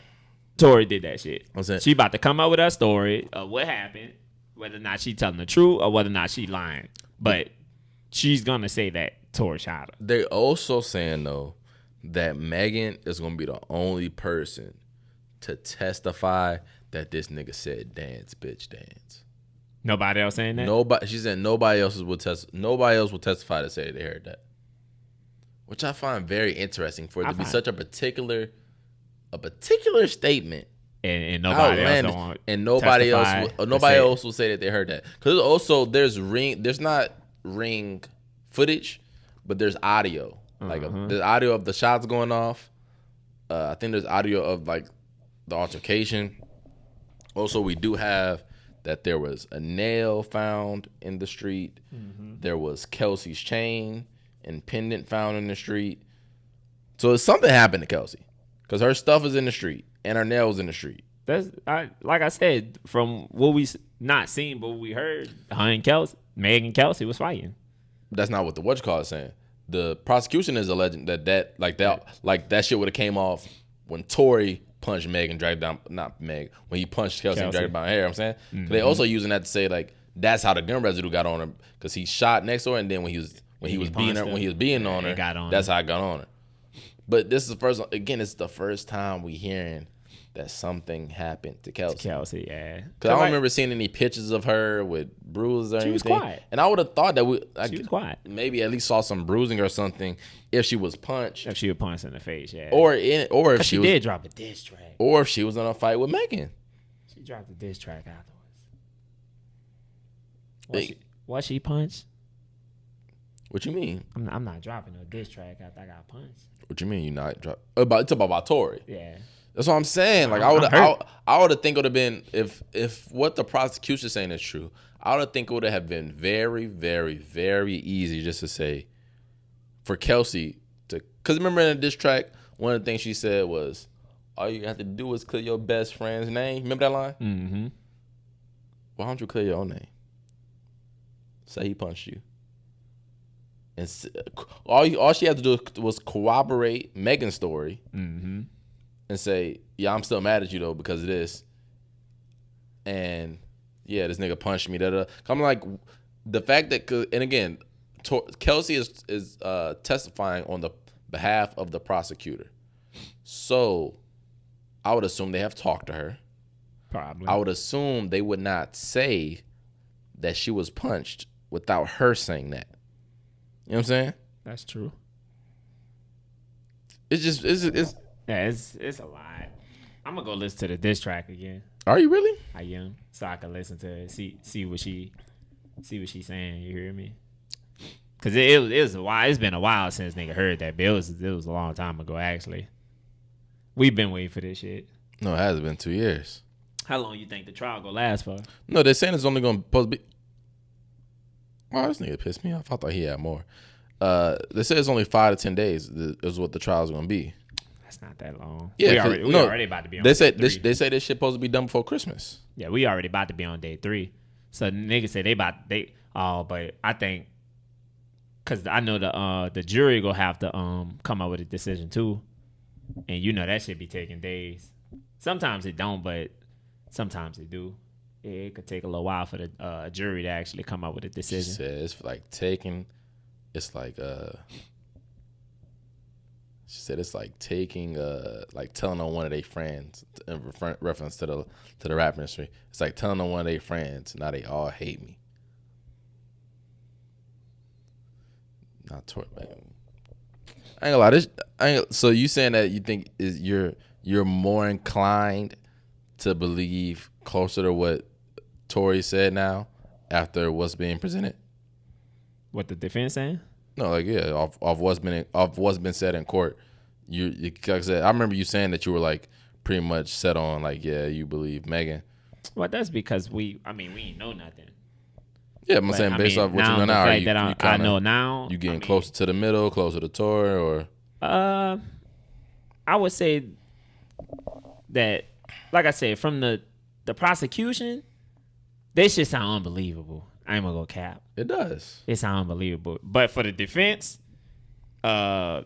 S2: Tory did that shit. She about to come up with her story of what happened, whether or not she telling the truth or whether or not she lying. But she's gonna say that Tory shot her.
S1: They also saying though that Megan is gonna be the only person to testify that this nigga said dance, bitch, dance.
S2: Nobody else saying that?
S1: Nobody. She said nobody else will testify to say they heard that. Which I find very interesting for it to be such a particular statement.
S2: And nobody else don't
S1: and nobody else will say that they heard that. Because also there's not ring footage, but there's audio. Like there's audio of the shots going off. I think there's audio of like the altercation. Also, we do have that there was a nail found in the street. Mm-hmm. There was Kelsey's chain and pendant found in the street. So something happened to Kelsey because her stuff is in the street and her nails in the street.
S2: Like I said, from what we not seen, but what we heard, her and Kelsey, Meg and Kelsey was fighting.
S1: That's not what the whatchamacallit is saying. The prosecution is alleging that shit would have came off when Tory punched Meg and dragged down, not Meg, when he punched Kelsey and dragged down her hair. I'm saying they also using that to say like that's how the gun residue got on her because he shot next to her, and then when he was beating on her, that's how it got on her. But this is the first. Again, it's the first time we hearing that something happened to Kelsey.
S2: Yeah.
S1: Because I don't remember seeing any pictures of her with bruises or anything.
S2: She was quiet.
S1: And I would have thought that
S2: she was quiet.
S1: Maybe at least saw some bruising or something if she was punched.
S2: If she was punched in the face, yeah.
S1: Or if she
S2: did drop a diss track.
S1: Or if she was in a fight with Megan.
S2: She dropped a diss track afterwards. Was she punched?
S1: What you mean?
S2: I'm not dropping no diss track after I got punched.
S1: What you mean you not drop? It's about Tory.
S2: Yeah.
S1: That's what I'm saying. Like I would have think it would have been if what the prosecution is saying is true. I would have think it would have been very, very, very easy just to say for Kelsey to, because remember in the diss track, one of the things she said was, all you have to do is clear your best friend's name. Remember that line?
S2: Mm-hmm.
S1: Why don't you clear your own name? Say he punched you. And all she had to do was corroborate Megan's story.
S2: Mm-hmm.
S1: And say, yeah, I'm still mad at you though because of this. And yeah, this nigga punched me. I'm like, the fact that, and again, Kelsey is testifying on the behalf of the prosecutor. So I would assume they have talked to her.
S2: Probably.
S1: I would assume they would not say that she was punched without her saying that. You know what I'm saying?
S2: That's true.
S1: It's
S2: yeah, it's a lot. I'm gonna go listen to the diss track again.
S1: Are you really?
S2: I am, so I can listen to it, see what she's saying. You hear me? Cause it was a while. It's been a while since nigga heard that, but it was a long time ago actually. We've been waiting for this shit.
S1: No, it has been 2 years.
S2: How long you think the trial gonna last for?
S1: No, they're saying it's only gonna supposed to be. Oh, this nigga pissed me off. I thought he had more. They said it's only 5 to 10 days is what the trial's gonna be.
S2: That's not that long.
S1: Yeah,
S2: we already about to be on
S1: they
S2: day
S1: say
S2: 3.
S1: they say this shit supposed to be done before Christmas.
S2: Yeah, we already about to be on day 3. So niggas say but I think because I know the jury gonna have to come up with a decision too, and you know that shit be taking days. Sometimes it don't, but sometimes it do. It could take a little while for the jury to actually come up with a decision.
S1: She said it's like taking. She said it's like taking, like telling on one of their friends in reference to the rap industry. It's like telling on one of their friends. Now they all hate me. Not Tory. I ain't gonna lie. So you saying that you think you're more inclined to believe closer to what Tory said now after what's being presented?
S2: What the defense saying?
S1: No, like yeah, off what's been said in court. You like I said, I remember you saying that you were like pretty much set on like yeah, you believe Megan.
S2: Well, that's because we ain't know nothing.
S1: Yeah, I'm saying based off what you know now,
S2: I know now.
S1: You getting closer to the middle, closer to Tory, or?
S2: I would say that, like I said, from the prosecution, they shit sound unbelievable. I ain't gonna go cap.
S1: It does.
S2: It sound unbelievable. But for the defense, their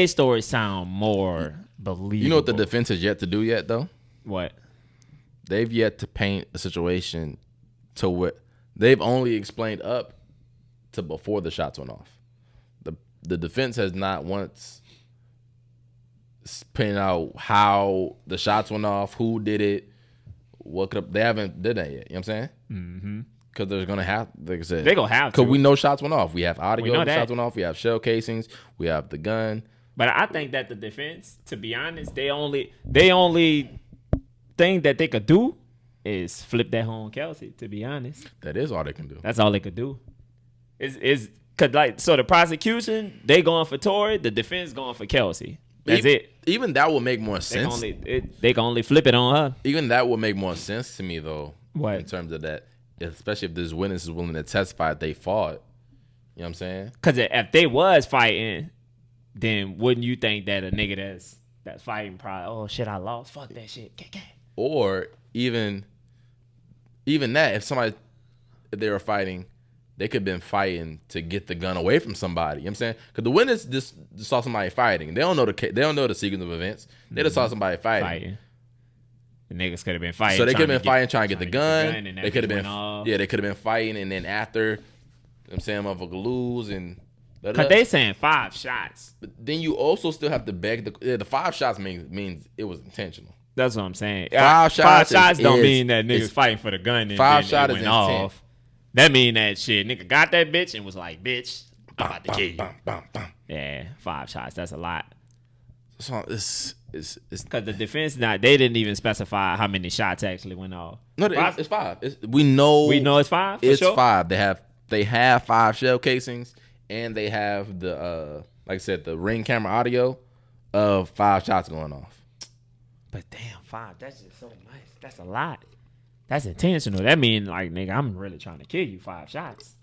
S2: stories sound more believable.
S1: You know what the defense has yet to do yet, though?
S2: What?
S1: They've yet to paint a situation to what they've only explained up to before the shots went off. The defense has not once painted out how the shots went off, who did it, what could they haven't did that yet. You know what I'm saying?
S2: Mm-hmm.
S1: Because they're gonna have, like I said,
S2: they're gonna have to.
S1: Because we know shots went off. We have audio of shots
S2: that.
S1: went off. We have shell casings. We have the gun.
S2: But I think that the defense, to be honest, they only thing that they could do is flip that home Kelsey. To be honest,
S1: that is all they can do.
S2: That's all they could do. Is cause like so the prosecution they going for Tory, the defense going for Kelsey. That's it.
S1: Even that would make more sense.
S2: They can only flip it on her.
S1: Even that would make more sense to me though.
S2: What?
S1: In terms of that, especially if this witness is willing to testify that they fought. You know what I'm saying?
S2: Because if they was fighting, then wouldn't you think that a nigga that's fighting probably, oh shit, I lost. Fuck that shit.
S1: Or even that, if they were fighting, they could have been fighting to get the gun away from somebody. You know what I'm saying? Because the witness just saw somebody fighting. They don't know the sequence of events. They just saw somebody fighting.
S2: The niggas could have been fighting.
S1: So they could have been fighting trying to get the gun.
S2: And
S1: They could have been
S2: off.
S1: they could have been fighting, and then after, you know what I'm saying, motherfucker lose and.
S2: Because they saying 5 shots.
S1: But then you also still have to beg the 5 shots means it was intentional.
S2: That's what I'm saying.
S1: 5 shots
S2: don't mean that niggas fighting for the gun and
S1: 5
S2: then
S1: shots
S2: it went
S1: is
S2: off. That mean that shit nigga got that bitch and was like, bitch, I'm about to kill you. Yeah, 5 shots. That's a lot.
S1: So it's
S2: Because the defense they didn't even specify how many shots actually went off.
S1: No, it's 5. We know
S2: it's 5.
S1: It's
S2: sure?
S1: 5. They have 5 shell casings, and they have the like I said, the ring camera audio of 5 shots going off.
S2: But damn, 5. That's just so much. That's a lot. That's intentional. That mean like nigga, I'm really trying to kill you. 5 shots.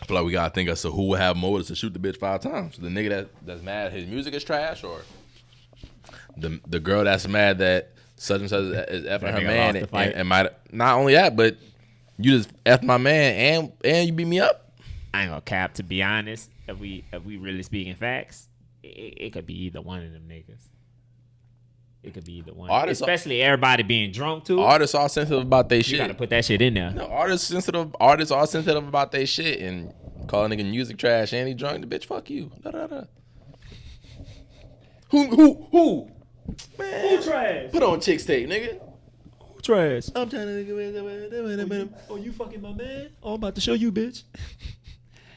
S1: I feel like we gotta think of who would have motives to shoot the bitch 5 times. The nigga that's mad his music is trash, or the girl that's mad that such and such is effing her man and might not only that, but you just effed my man and you beat me up.
S2: I ain't gonna cap. To be honest, if we really speaking facts, it could be either one of them niggas. It could be either one. Especially everybody being drunk too.
S1: Artists are sensitive about their shit.
S2: You gotta put that shit in there.
S1: No, artists are sensitive about their shit, and call a nigga music trash and he drunk, the bitch fuck you. Da, da, da. Who? Man,
S2: Who trash?
S1: Put on Chicks tape, nigga.
S2: Who trash?
S1: I'm trying to
S2: Oh, you fucking my man? Oh, I'm about to show you, bitch.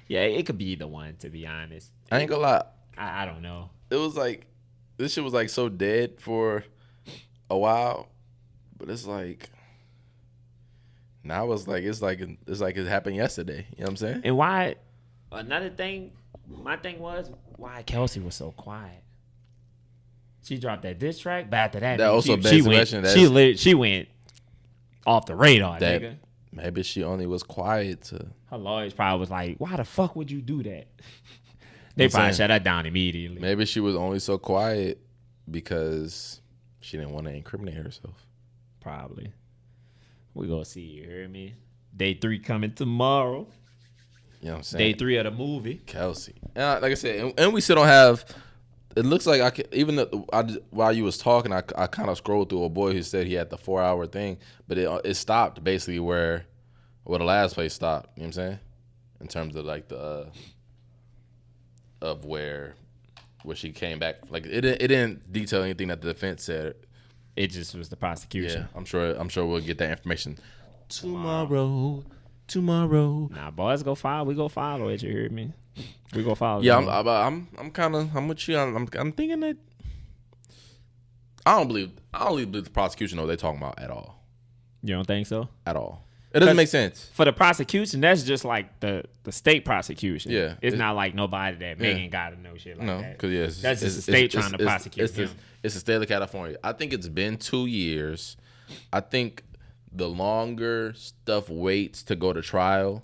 S2: Yeah, it could be either one, to be honest.
S1: I ain't gonna lie.
S2: I don't know.
S1: It was like, this shit was like so dead for a while, but it's like, now it's like it happened yesterday. You know what I'm saying?
S2: And why? Another thing, my thing was why Kelsey was so quiet. She dropped that diss track, but after that
S1: also
S2: she went off the radar, nigga.
S1: Maybe she only was quiet to.
S2: Her lawyers probably was like, "Why the fuck would you do that?" They probably shut her down immediately.
S1: Maybe she was only so quiet because she didn't want to incriminate herself.
S2: Probably. We gonna see. You hear me? Day 3 coming tomorrow.
S1: You know what I'm saying?
S2: Day 3 of the movie.
S1: Kelsey. And like I said, and we still don't have. It looks like while you was talking, I kind of scrolled through a boy who said he had the 4-hour thing, but it stopped basically where the last place stopped. You know what I'm saying? In terms of like the of where she came back, like it didn't detail anything that the defense said.
S2: It just was the prosecution.
S1: Yeah, I'm sure we'll get that information tomorrow.
S2: Nah, boys, go follow. We go follow it. You hear me? We go follow.
S1: Yeah, I'm with you. I'm thinking that I don't believe the prosecution know what they're talking about at all.
S2: You don't think so?
S1: At all. It doesn't make sense.
S2: For the prosecution, that's just like the state prosecution.
S1: Yeah.
S2: It's not like nobody that Megan got to know shit like that.
S1: No, because
S2: that's just the state trying to prosecute him.
S1: It's the state of California. I think it's been 2 years. I think the longer stuff waits to go to trial,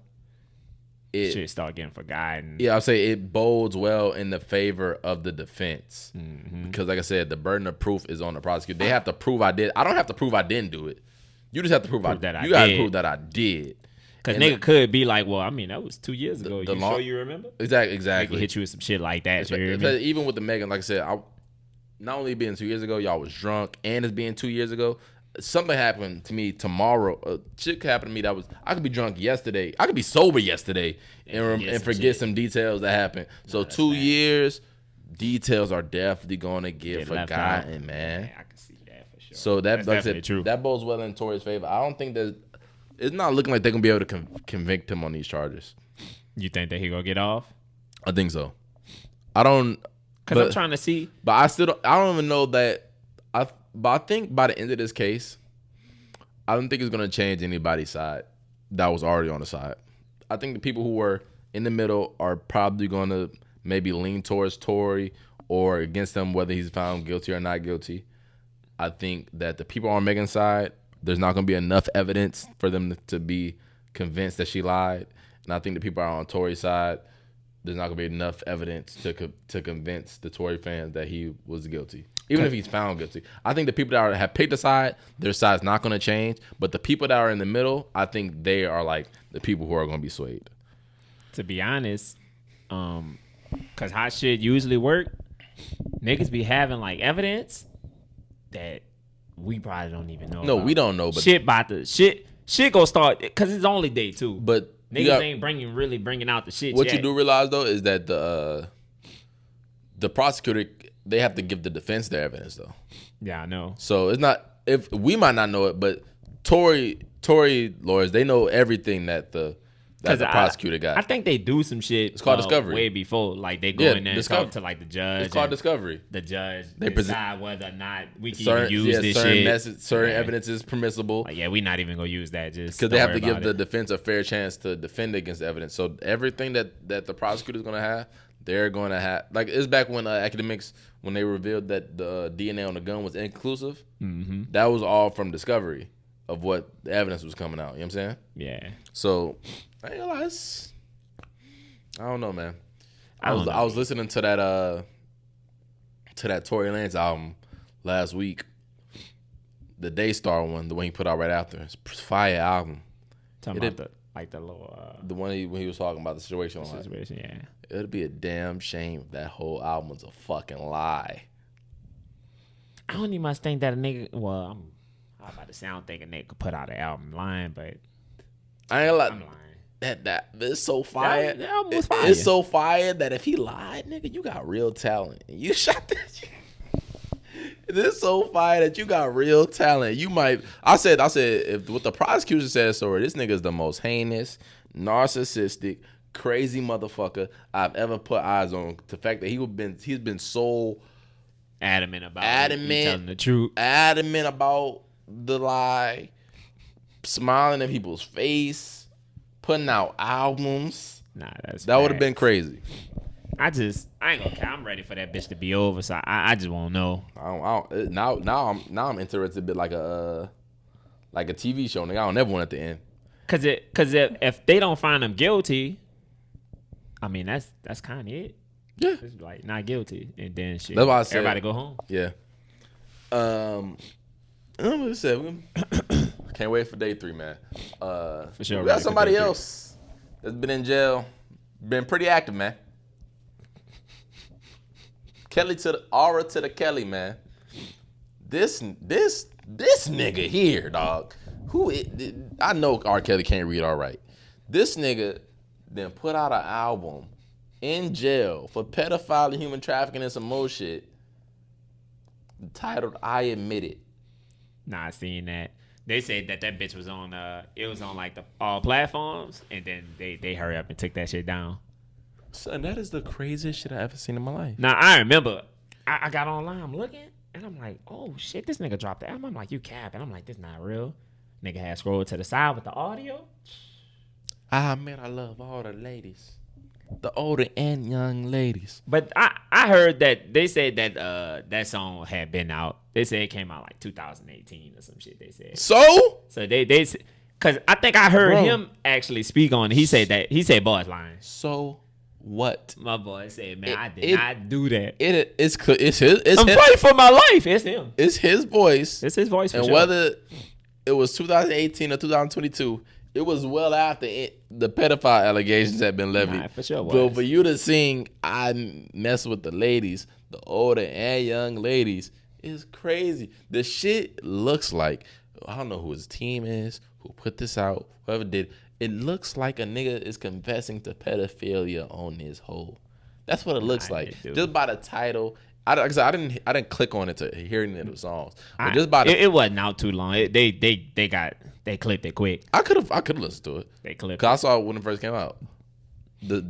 S1: it
S2: should start getting forgotten.
S1: Yeah, I'll say it bodes well in the favor of the defense.
S2: Mm-hmm.
S1: Because like I said, the burden of proof is on the prosecutor. They have to prove I did. I don't have to prove I didn't do it. You just have to prove
S2: that I did.
S1: You got to prove that I did.
S2: Because nigga could be like, well, I mean, that was 2 years ago. Sure you remember?
S1: Exactly.
S2: Nigga hit you with some shit like that.
S1: Even with the Megan, like I said, not only being 2 years ago, y'all was drunk, and it's being 2 years ago. Something happened to me tomorrow. Shit happened to me I could be drunk yesterday. I could be sober yesterday and forget some details that happened. So 2 years, details are definitely going to get forgotten, man.
S2: Yeah, I can see that for sure.
S1: So that, like I said,
S2: true.
S1: That bodes well in Tory's favor. I don't think that it's not looking like they're gonna be able to convict him on these charges.
S2: You think that he gonna get off?
S1: I think so. I don't.
S2: Because I'm trying to see.
S1: But I don't even know that. But I think by the end of this case, I don't think it's going to change anybody's side that was already on the side. I think the people who were in the middle are probably going to maybe lean towards Tory or against him, whether he's found guilty or not guilty. I think that the people on Megan's side, there's not going to be enough evidence for them to be convinced that she lied. And I think the people are on Tory's side, there's not gonna be enough evidence to convince the Tory fans that he was guilty, even if he's found guilty. I think the people that have picked a side, their side's not gonna change. But the people that are in the middle, I think they are like the people who are gonna be swayed.
S2: To be honest, cause how shit usually work, niggas be having like evidence that we probably don't even know.
S1: No,
S2: about.
S1: we don't know. But
S2: Shit about the shit gonna start because it's only day 2.
S1: But
S2: niggas ain't bringing out the shit.
S1: What
S2: yet.
S1: you do realize though is that the prosecutor, they have to give the defense their evidence though.
S2: Yeah, I know.
S1: So it's not, if we might not know it, but Tory lawyers, they know everything that the prosecutor got.
S2: I think they do some shit.
S1: It's called discovery.
S2: Way before, like they go in there and talk to like the judge.
S1: It's called discovery.
S2: The judge
S1: They
S2: decide whether or not we can even use this shit.
S1: Certain evidence is permissible.
S2: Like, yeah, we not even gonna use that. Just
S1: because they have to give the defense a fair chance to defend against the evidence. So everything that the prosecutor's gonna have, they're gonna have. Like it's back when academics, when they revealed that the DNA on the gun was inconclusive. Mm-hmm. That was all from discovery of what the evidence was coming out. You know what I'm saying?
S2: Yeah.
S1: So I ain't gonna lie, I don't know, man. I was listening to that Tory Lanez album last week, the Daystar one, the one he put out right after. It's a fire album.
S2: Talking about the little
S1: the one when he was talking about the situation.
S2: Yeah.
S1: It'd be a damn shame if that whole album was a fucking lie.
S2: I don't even much think that a nigga. Well, I'm about to say I don't think a nigga could put out an album lying, but
S1: I ain't like.
S2: I'm lying.
S1: That it's so fire.
S2: That album was fire.
S1: It's so fire that if he lied, nigga, you got real talent. And you shot that. It's so fire that you got real talent. You might. I said, if what the prosecution said, sorry, this nigga is the most heinous, narcissistic, crazy motherfucker I've ever put eyes on. The fact that he's been so
S2: adamant about telling the truth,
S1: adamant about the lie, smiling in people's face. Putting out albums.
S2: Nah,
S1: that would have been crazy.
S2: I ain't gonna care. I'm ready for that bitch to be over. So I just won't know.
S1: Now I'm interested, a bit like a TV show. Nigga, I don't ever want at the end.
S2: Cause if they don't find him guilty, I mean that's kind of it.
S1: Yeah,
S2: it's like not guilty, and then shit.
S1: That's why I said
S2: everybody go home.
S1: Yeah. I'm gonna say can't wait for day 3, man.
S2: For sure.
S1: We got somebody else that's been in jail, been pretty active, man. Kelly to the Aura to the Kelly, man. This nigga here, dog. I know R. Kelly can't read all right. This nigga then put out an album in jail for pedophile and human trafficking and some more shit titled "I Admit It."
S2: Nah, I seen that. They said that bitch was on it was on like the all platforms, and then they hurry up and took that shit down.
S1: Son, that is the craziest shit I ever seen in my life.
S2: Now I remember I got online, I'm looking, and I'm like, oh shit, this nigga dropped the album. I'm like, you capping. I'm like, this not real. Nigga had scrolled to the side with the audio.
S1: Ah man, I love all the ladies. The older and young ladies.
S2: But I heard that they said that that song had been out. They said it came out like 2018 or some shit. They said
S1: so
S2: they because I think I heard him actually speak on it. He said boys lying.
S1: So what?
S2: My boy said, man, I did not do that.
S1: It's his.
S2: I'm fighting for my life. It's him.
S1: It's his voice.
S2: It's his voice. For
S1: and
S2: sure.
S1: Whether it was 2018 or 2022. It was well after the pedophile allegations had been levied.
S2: Nah, for sure was.
S1: So for you to sing "I Mess with the Ladies," the older and young ladies, is crazy. The shit looks like, I don't know who his team is, who put this out, whoever did. It looks like a nigga is confessing to pedophilia on his hoe. That's what it looks like. Just by the title. I didn't click on it to hear any of the songs. But just by
S2: it wasn't out too long. They clipped it quick.
S1: I could have listened to it.
S2: They clipped it.
S1: Cause I saw it when it first came out.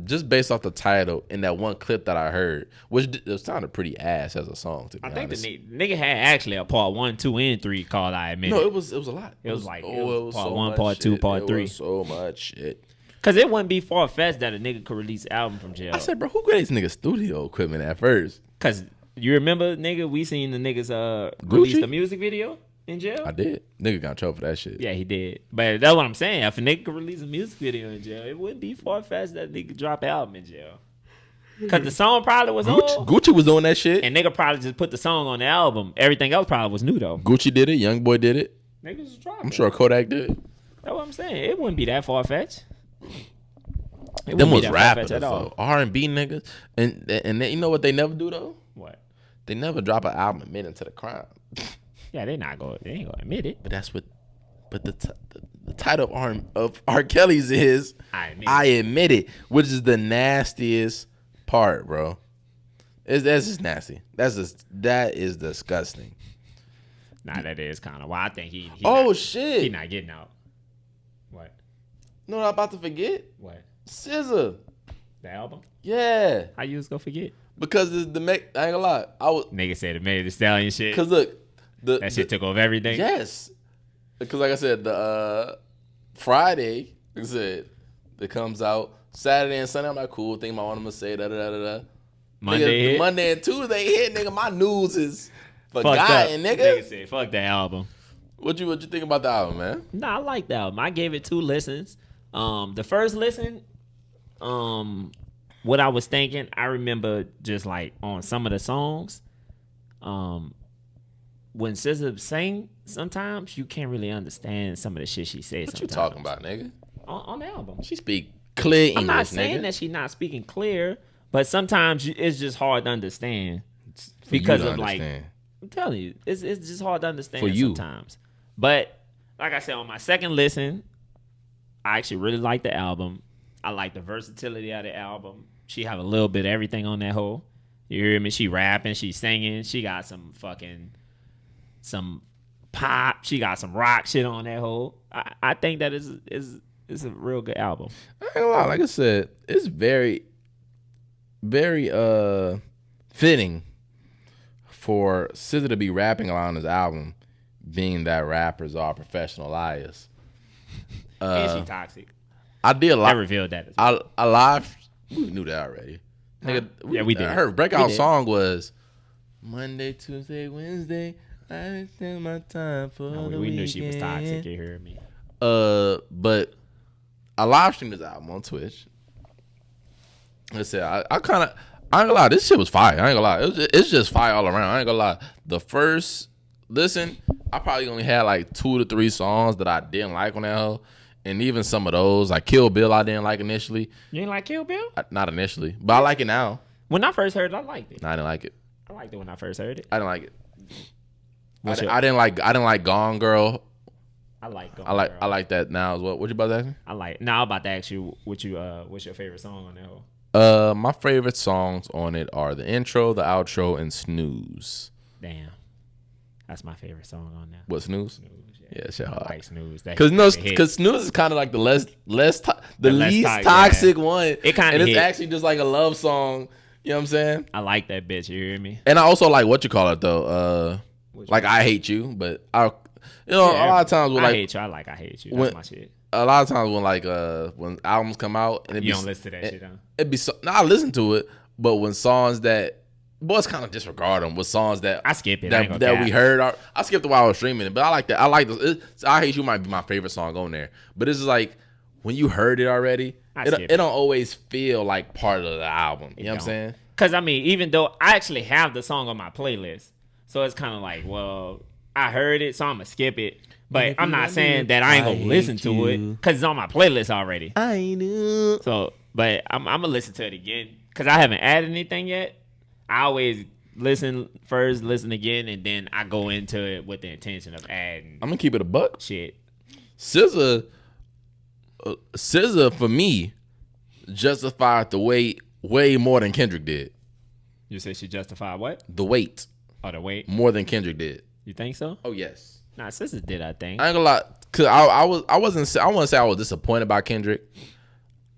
S1: Just based off the title and that one clip that I heard, which it sounded pretty ass as a song. To be honest.
S2: Think the nigga had actually a part 1, 2, and 3 called "I Admit It."
S1: No, it was a lot.
S2: It was part
S1: so
S2: 1, part 2, part 3.
S1: So much shit.
S2: Cause it wouldn't be far fetched that a nigga could release an album from jail.
S1: I said, bro, who got this nigga studio equipment at first?
S2: Cause you remember, nigga, we seen the niggas release the music video in jail.
S1: I did. Nigga got in trouble for that shit.
S2: Yeah, he did. But that's what I'm saying. If a nigga could release a music video in jail, it wouldn't be far fetched that nigga drop an album in jail. Because the song probably was old.
S1: Gucci was doing that shit.
S2: And nigga probably just put the song on the album. Everything else probably was new, though.
S1: Gucci did it. Young Boy did it.
S2: Niggas was dropping.
S1: I'm sure Kodak did it.
S2: That's what I'm saying. It wouldn't be that far-fetched.
S1: Them was rappers, though. R&B niggas. And they, you know what they never do, though?
S2: What?
S1: They never drop an album admitting to the crime.
S2: Yeah, they ain't gonna admit it.
S1: But that's what. But the title of R. Kelly's is I admit it, which is the nastiest part, bro. That's just nasty. That is disgusting.
S2: Nah, that is kind of why I think he
S1: shit.
S2: He not getting out. What?
S1: You know what I'm about to forget?
S2: What?
S1: SZA.
S2: The album?
S1: Yeah.
S2: How you was gonna forget?
S1: Because I ain't gonna lie.
S2: Nigga said it made the Stallion shit.
S1: Cause look,
S2: that shit took over everything.
S1: Yes. Because like I said, the Friday, like I said, it comes out Saturday and Sunday. I'm like, cool. Think about what I'm gonna say. Da da da da. Monday and Tuesday hit, nigga. My news is forgotten, nigga.
S2: Nigga said, fuck that album.
S1: What you think about the album, man?
S2: Nah, I like the album. I gave it 2 listens. The first listen, what I was thinking, I remember just like on some of the songs, when SZA sang, sometimes you can't really understand some of the shit she says.
S1: What you talking about, nigga?
S2: On the album,
S1: she speak clear English.
S2: I'm not saying
S1: nigga.
S2: that she's not speaking clear, but sometimes it's just hard to understand because of like. I'm telling you, it's just hard to understand sometimes. But like I said, on my second listen, I actually really like the album. I like the versatility of the album. She have a little bit of everything on that whole. You hear me? She rapping, she singing. She got some pop. She got some rock shit on that whole. I think that is a real good album.
S1: I ain't gonna lie, like I said, it's very, very fitting for SZA to be rapping on his album, being that rappers are professional liars.
S2: And she toxic.
S1: I did
S2: I revealed that.
S1: I live. We knew that already. Nigga,
S2: yeah, we did.
S1: Her breakout song was Monday, Tuesday, Wednesday. I spend my time for the weekend.
S2: We knew she was toxic. You heard me.
S1: But I live streamed this album on Twitch. I said I ain't gonna lie, this shit was fire. I ain't gonna lie, it's just fire all around. I ain't gonna lie. The first listen, I probably only had like 2 to 3 songs that I didn't like on that hoe. And even some of those, like Kill Bill, I didn't like initially.
S2: You didn't like Kill Bill?
S1: Not initially, but I like it now.
S2: When I first heard it, I liked it.
S1: No, I didn't like it.
S2: I liked it when I first heard it.
S1: I didn't like it. I didn't like Gone Girl.
S2: I like Gone Girl.
S1: I like that now as well. What you about to ask me?
S2: I'm about to ask you what's your favorite song on that whole?
S1: My favorite songs on it are the intro, the outro, and Snooze.
S2: Damn, that's my favorite song on there.
S1: What, Snooze?
S2: Snooze.
S1: Yeah, shit hard.
S2: I like Snooze.
S1: Because Snooze is kind of like the least toxic one.
S2: It kind of
S1: and it's actually just like a love song. You know what I'm saying?
S2: I like that bitch. You hear me?
S1: And I also like what you call it though. Like I Hate You, but a lot of times when
S2: I hate you. I hate you. That's my shit.
S1: A lot of times when albums come out and
S2: you don't listen to that shit, huh?
S1: It'd be I listen to it, but when songs that boys kind of disregard them with songs that
S2: I skip it
S1: that we heard. I skipped it while I was streaming it, but I like that. I like this. I Hate You might be my favorite song on there, but it's just like when you heard it already, it don't always feel like part of the album. You know what I'm saying?
S2: Because I mean, even though I actually have the song on my playlist, so it's kind of like, well, I heard it, so I'm gonna skip it. But I'm not saying that I ain't gonna listen to it because it's on my playlist already.
S1: I know.
S2: So, but I'm gonna listen to it again because I haven't added anything yet. I always listen first, listen again, and then I go into it with the intention of adding.
S1: I'm gonna keep it a buck.
S2: Shit.
S1: SZA for me justified the weight way more than Kendrick did.
S2: You say she justified what?
S1: The weight.
S2: Oh, the weight?
S1: More than Kendrick did.
S2: You think so?
S1: Oh yes.
S2: Nah, SZA did, I think.
S1: I ain't gonna lie, cause I wouldn't say I was disappointed by Kendrick.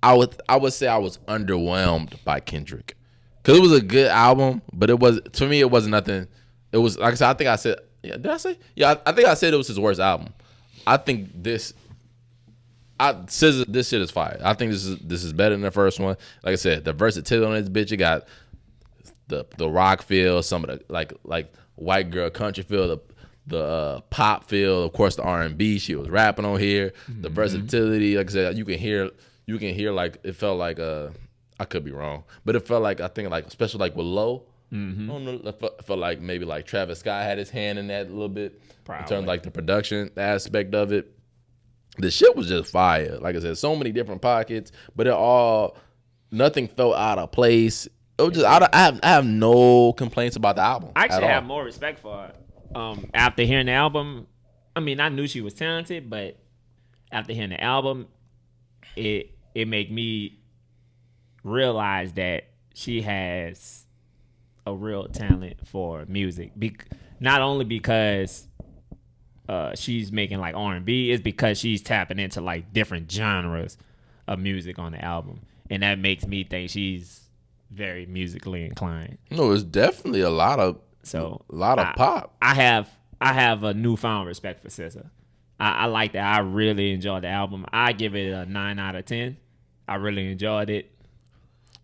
S1: I would say I was underwhelmed by Kendrick. Cause it was a good album, but it was, to me, it wasn't nothing. It was, like I said, did I say? Yeah, I think I said it was his worst album. I think this shit is fire. I think this is better than the first one. Like I said, the versatility on this bitch, it got the rock feel, some of the like white girl country feel, the pop feel, of course the R&B she was rapping on here, the versatility. Like I said, you can hear like it felt like I could be wrong, but it felt like I think like especially like with Low. I don't know. I felt like maybe like Travis Scott had his hand in that a little bit in terms of like the production aspect of it. The shit was just fire. Like I said, so many different pockets, but nothing felt out of place. It was just I have no complaints about the album.
S2: I actually have more respect for her. After hearing the album, I mean, I knew she was talented, but after hearing the album, it made me realize that she has a real talent for music. Not only because she's making like R&B, it's because she's tapping into like different genres of music on the album, and that makes me think she's very musically inclined.
S1: No, it's definitely a lot of pop.
S2: I have a newfound respect for SZA. I like that. I really enjoyed the album. I give it a 9 out of 10. I really enjoyed it.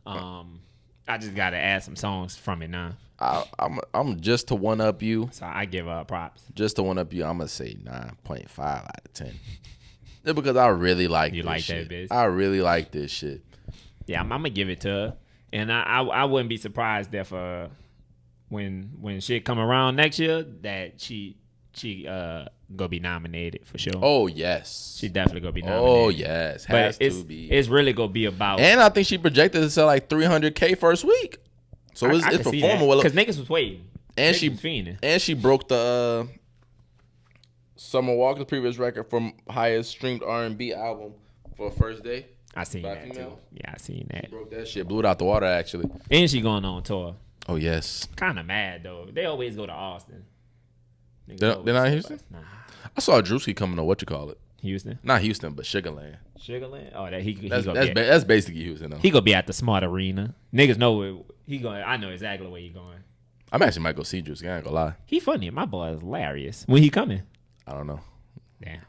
S2: I just gotta add some songs from it now.
S1: I'm just to one up you.
S2: So I give her props.
S1: Just to one up you, I'm gonna say 9.5 out of 10. Just because I really like
S2: you
S1: this
S2: like
S1: shit.
S2: that bitch.
S1: I really like this shit.
S2: Yeah, I'm gonna give it to her, and I wouldn't be surprised if when shit come around next year that she gonna be nominated for sure.
S1: Oh yes,
S2: she definitely gonna be nominated.
S1: Oh yes,
S2: it's really gonna be about.
S1: And I think she projected to sell like 300K first week, so it's performing well.
S2: Because niggas was waiting,
S1: and
S2: niggas was fiending.
S1: And she broke the Summer Walker's previous record for highest streamed R&B album for a first day.
S2: I seen that too. Yeah, I seen that.
S1: She broke that shit, blew it out the water actually.
S2: And she going on tour.
S1: Oh yes.
S2: Kind of mad though. They always go to Austin.
S1: They're not in Houston?
S2: Nah.
S1: I saw Drewski coming to
S2: Houston?
S1: Not Houston, but Sugarland.
S2: Sugarland? Oh,
S1: that's basically Houston though.
S2: He gonna be at the Smart Arena. Niggas know where he going. I know exactly where he going.
S1: I actually might go see Drewski. I ain't gonna lie.
S2: He funny. My boy is hilarious. When he coming?
S1: I don't know.
S2: Damn.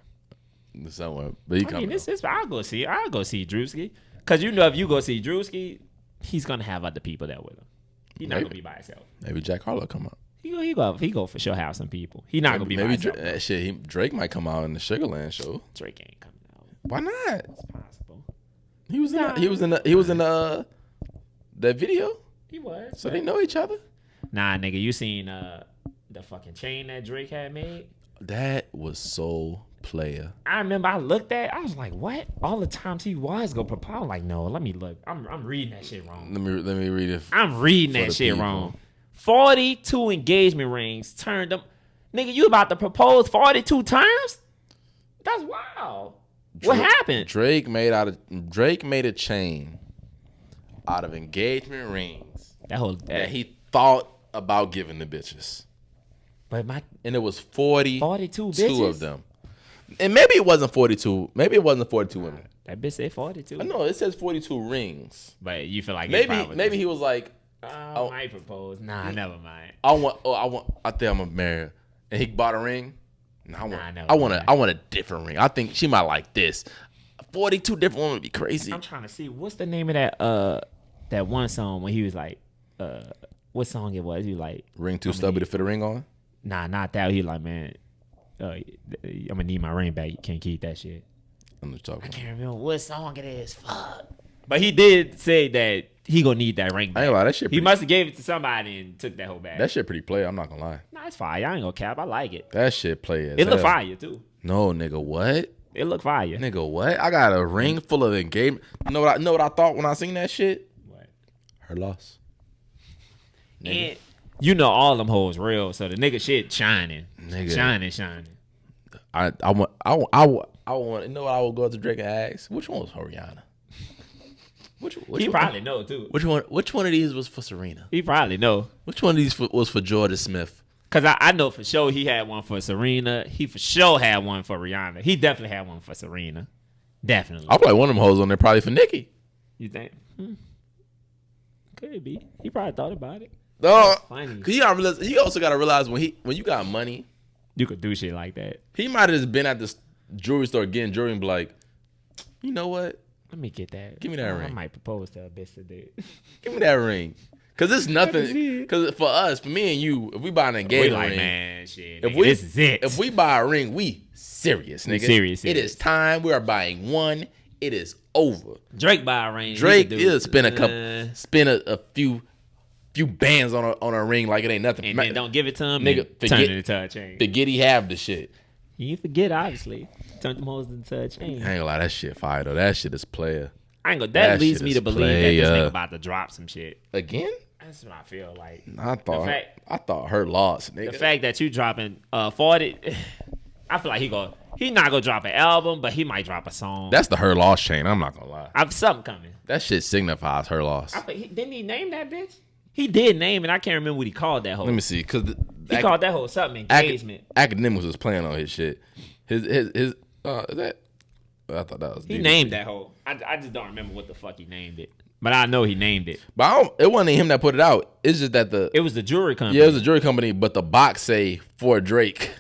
S1: Somewhere, but he coming.
S2: I'll go see Drewski. Cause you know if you go see Drewski, he's gonna have other people there with him. He's not gonna be by himself.
S1: Maybe Jack Harlow come out.
S2: He go for sure have some people. He not gonna be by himself.
S1: Drake might come out in the Sugarland show.
S2: Drake ain't coming out.
S1: Why not?
S2: It's possible.
S1: He was in that video.
S2: He was.
S1: So they know each other.
S2: Nah, nigga, you seen the fucking chain that Drake had made?
S1: That was so player.
S2: I remember I looked at it, I was like, what? All the times he was gonna propose. I'm like, no, let me look. I'm reading that shit wrong.
S1: Let me read it.
S2: I'm reading that shit wrong. 42 engagement rings turned up. Nigga, you about to propose 42 times? That's wild. What happened?
S1: Drake made a chain out of engagement rings that he thought about giving the bitches. And it was 42 bitches? Of them. And maybe it wasn't 42. Maybe it wasn't 42 women.
S2: That bitch said 42.
S1: No, it says 42 rings.
S2: But you feel like
S1: maybe he was like,
S2: I might propose. Nah, never mind.
S1: I think I'm gonna marry her. And he bought a ring. I want a different ring. I think she might like this. 42 different women would be crazy.
S2: I'm trying to see what's the name of that one song when he was like, what song it was? He like
S1: ring too stubby to fit a ring on.
S2: Nah, not that. He like, man, I'm gonna need my ring back. You can't keep that shit.
S1: I'm just talking.
S2: I can't remember what song it is. Fuck. But he did say that he gonna need that ring back.
S1: I ain't lie, that shit.
S2: He must have gave it to somebody and took that whole bag.
S1: That shit pretty play. I'm not gonna lie.
S2: Nah, it's fire. I ain't gonna cap. I like it.
S1: That shit play.
S2: It look fire too.
S1: No, nigga, what?
S2: It look fire.
S1: Nigga, what? I got a ring full of engagement. Know what I thought when I seen that shit?
S2: What?
S1: Her loss.
S2: And you know all them hoes real, so the nigga shit shining.
S1: Nigga.
S2: Shining.
S1: I want. You know what I would go to Drake and ask? Which one was Rihanna? Which
S2: he probably know too.
S1: Which one of these was for Serena?
S2: He probably know.
S1: Which one of these was for Jordan Smith?
S2: Cause I know for sure he had one for Serena. He for sure had one for Rihanna. He definitely had one for Serena. Definitely.
S1: I'll play one of them hoes on there probably for Nicki.
S2: You think? Could be. He probably thought about it.
S1: No,
S2: funny.
S1: Cause he also got to realize when you got money,
S2: you could do shit like that.
S1: He might have just been at this jewelry store getting jewelry and be like, you know what?
S2: Let me get that.
S1: Give me that ring.
S2: I might propose to a bitch today.
S1: Give me that ring. Cause it's nothing. Cause for us, for me and you, if we buy an engagement ring,
S2: man, shit,
S1: this
S2: is it.
S1: If we buy a ring, we serious, nigga.
S2: Serious.
S1: It is time. We are buying one it is over.
S2: Drake by a ring.
S1: Drake is spin a few bands on a ring like it ain't nothing.
S2: And then don't give it to him.
S1: Nigga,
S2: turn it into a chain.
S1: Forget he have the shit.
S2: You forget, obviously. Turn them hoes into a chain.
S1: I ain't gonna lie, that shit fire though. That shit is player.
S2: I ain't gonna. That leads me to believe that this nigga about to drop some shit
S1: again.
S2: That's what I feel like.
S1: I thought her lost, nigga.
S2: The fact that you dropping 40, I feel like he not gonna drop an album, but he might drop a song.
S1: That's the her loss chain. I'm not gonna lie.
S2: I've something coming.
S1: That shit signifies her loss.
S2: Didn't he name that bitch? He did name it. I can't remember what he called that hoe.
S1: Let me see, cause
S2: he called that hoe something engagement.
S1: Academics was playing on his shit. His is that? I thought that was.
S2: He named that hoe. I just don't remember what the fuck he named it. But I know he named it.
S1: But it wasn't him that put it out. It's just that
S2: it was the jewelry company.
S1: Yeah, it was a jewelry company, but the box say for Drake.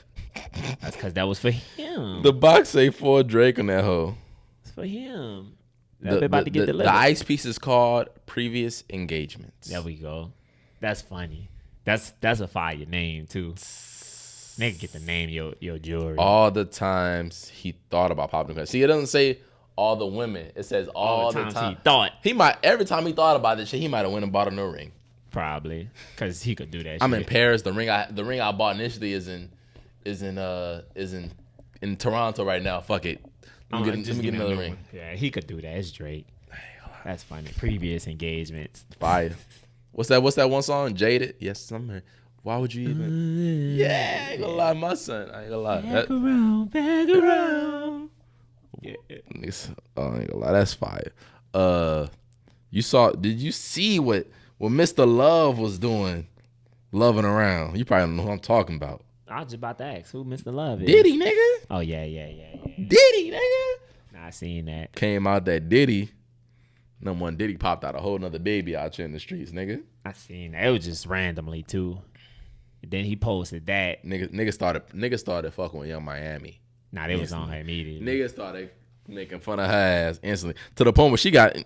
S2: That's because that was for him.
S1: The box say for Drake on that hoe.
S2: It's for him. About to get delivered.
S1: The ice piece is called Previous Engagements.
S2: There we go. That's funny. That's a fire name too. Nigga get to name your jewelry.
S1: All the times he thought about popping the. See, it doesn't say all the women. It says all the time.
S2: He thought.
S1: Every time he thought about this shit, he might have went and bought a new ring.
S2: Probably, because he could do that.
S1: I'm in Paris. The ring I bought initially is in Toronto right now. Fuck it. Let me get another ring.
S2: Yeah, he could do that. It's Drake. That's funny. Previous engagements.
S1: Fire. What's that one song? Jaded? Yes, I'm here. Why would you even? Yeah, I ain't gonna lie, my son. I ain't gonna lie.
S2: Back around.
S1: Yeah. I ain't gonna lie. That's fire. Did you see what Mr. Love was doing? Loving around. You probably don't know who I'm talking about.
S2: I was just about to ask who Mr. Love is.
S1: Diddy, nigga.
S2: Oh, yeah.
S1: Diddy, nigga.
S2: Nah, I seen that.
S1: Came out that Diddy. Number one, Diddy popped out a whole nother baby out here in the streets, nigga.
S2: I seen that. It was just randomly, too. And then he posted that.
S1: Nigga started fucking with Young Miami.
S2: Nah, they was on her immediately.
S1: Nigga started making fun of her ass instantly. To the point where she got, I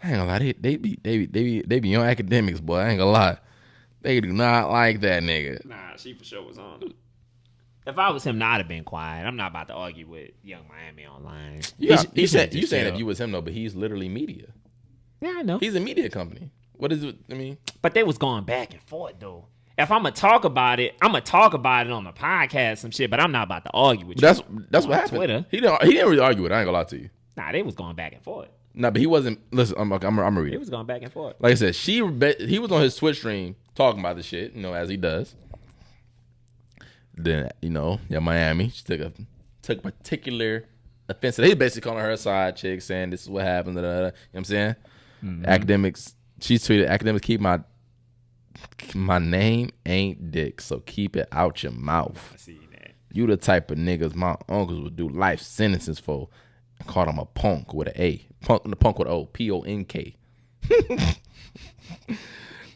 S1: ain't gonna lie, they be on academics, boy. I ain't gonna lie. They do not like that nigga.
S2: Nah, she for sure was on it. If I was him, I'd have been quiet. I'm not about to argue with Young Miami online.
S1: You saying if you was him though, but he's literally media.
S2: Yeah, I know.
S1: He's a media company. What is it? I mean,
S2: but they was going back and forth though. If I'm gonna talk about it, I'm gonna talk about it on the podcast, some shit. But I'm not about to argue with you.
S1: That's what happened.
S2: Twitter.
S1: He didn't really argue with it. I ain't gonna lie to you.
S2: Nah, they was going back and forth.
S1: Nah, but he wasn't. Listen, I'm gonna read it.
S2: He was going back and forth.
S1: Like I said, he was on his Twitch stream talking about the shit, as he does. Then Miami, she took particular offense. They basically calling her a side chick, saying this is what happened. You know what I'm saying? Mm-hmm. Academics. She tweeted, "Academics, keep my name ain't Dick, so keep it out your mouth.
S2: I see that.
S1: You the type of niggas my uncles would do life sentences for. I called him a punk with an A. Punk with an O. P-O-N-K.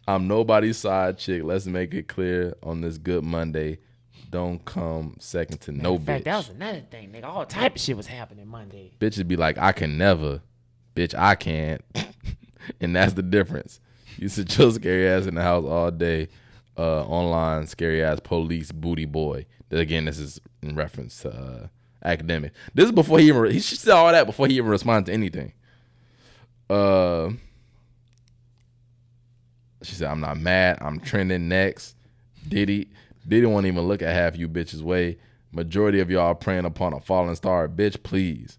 S1: I'm nobody's side chick. Let's make it clear on this good Monday. Don't come second to no bitch."
S2: That was another thing, nigga. All type of shit was happening Monday.
S1: Bitches be like, I can never. Bitch, I can't. And that's the difference. You sit your scary ass in the house all day. Online, scary ass police booty boy. Again, this is in reference to Academic. This is before he said all that before he even responded to anything. She said, "I'm not mad. I'm trending next." Diddy won't even look at half you bitches' way. Majority of y'all praying upon a falling star. Bitch, please.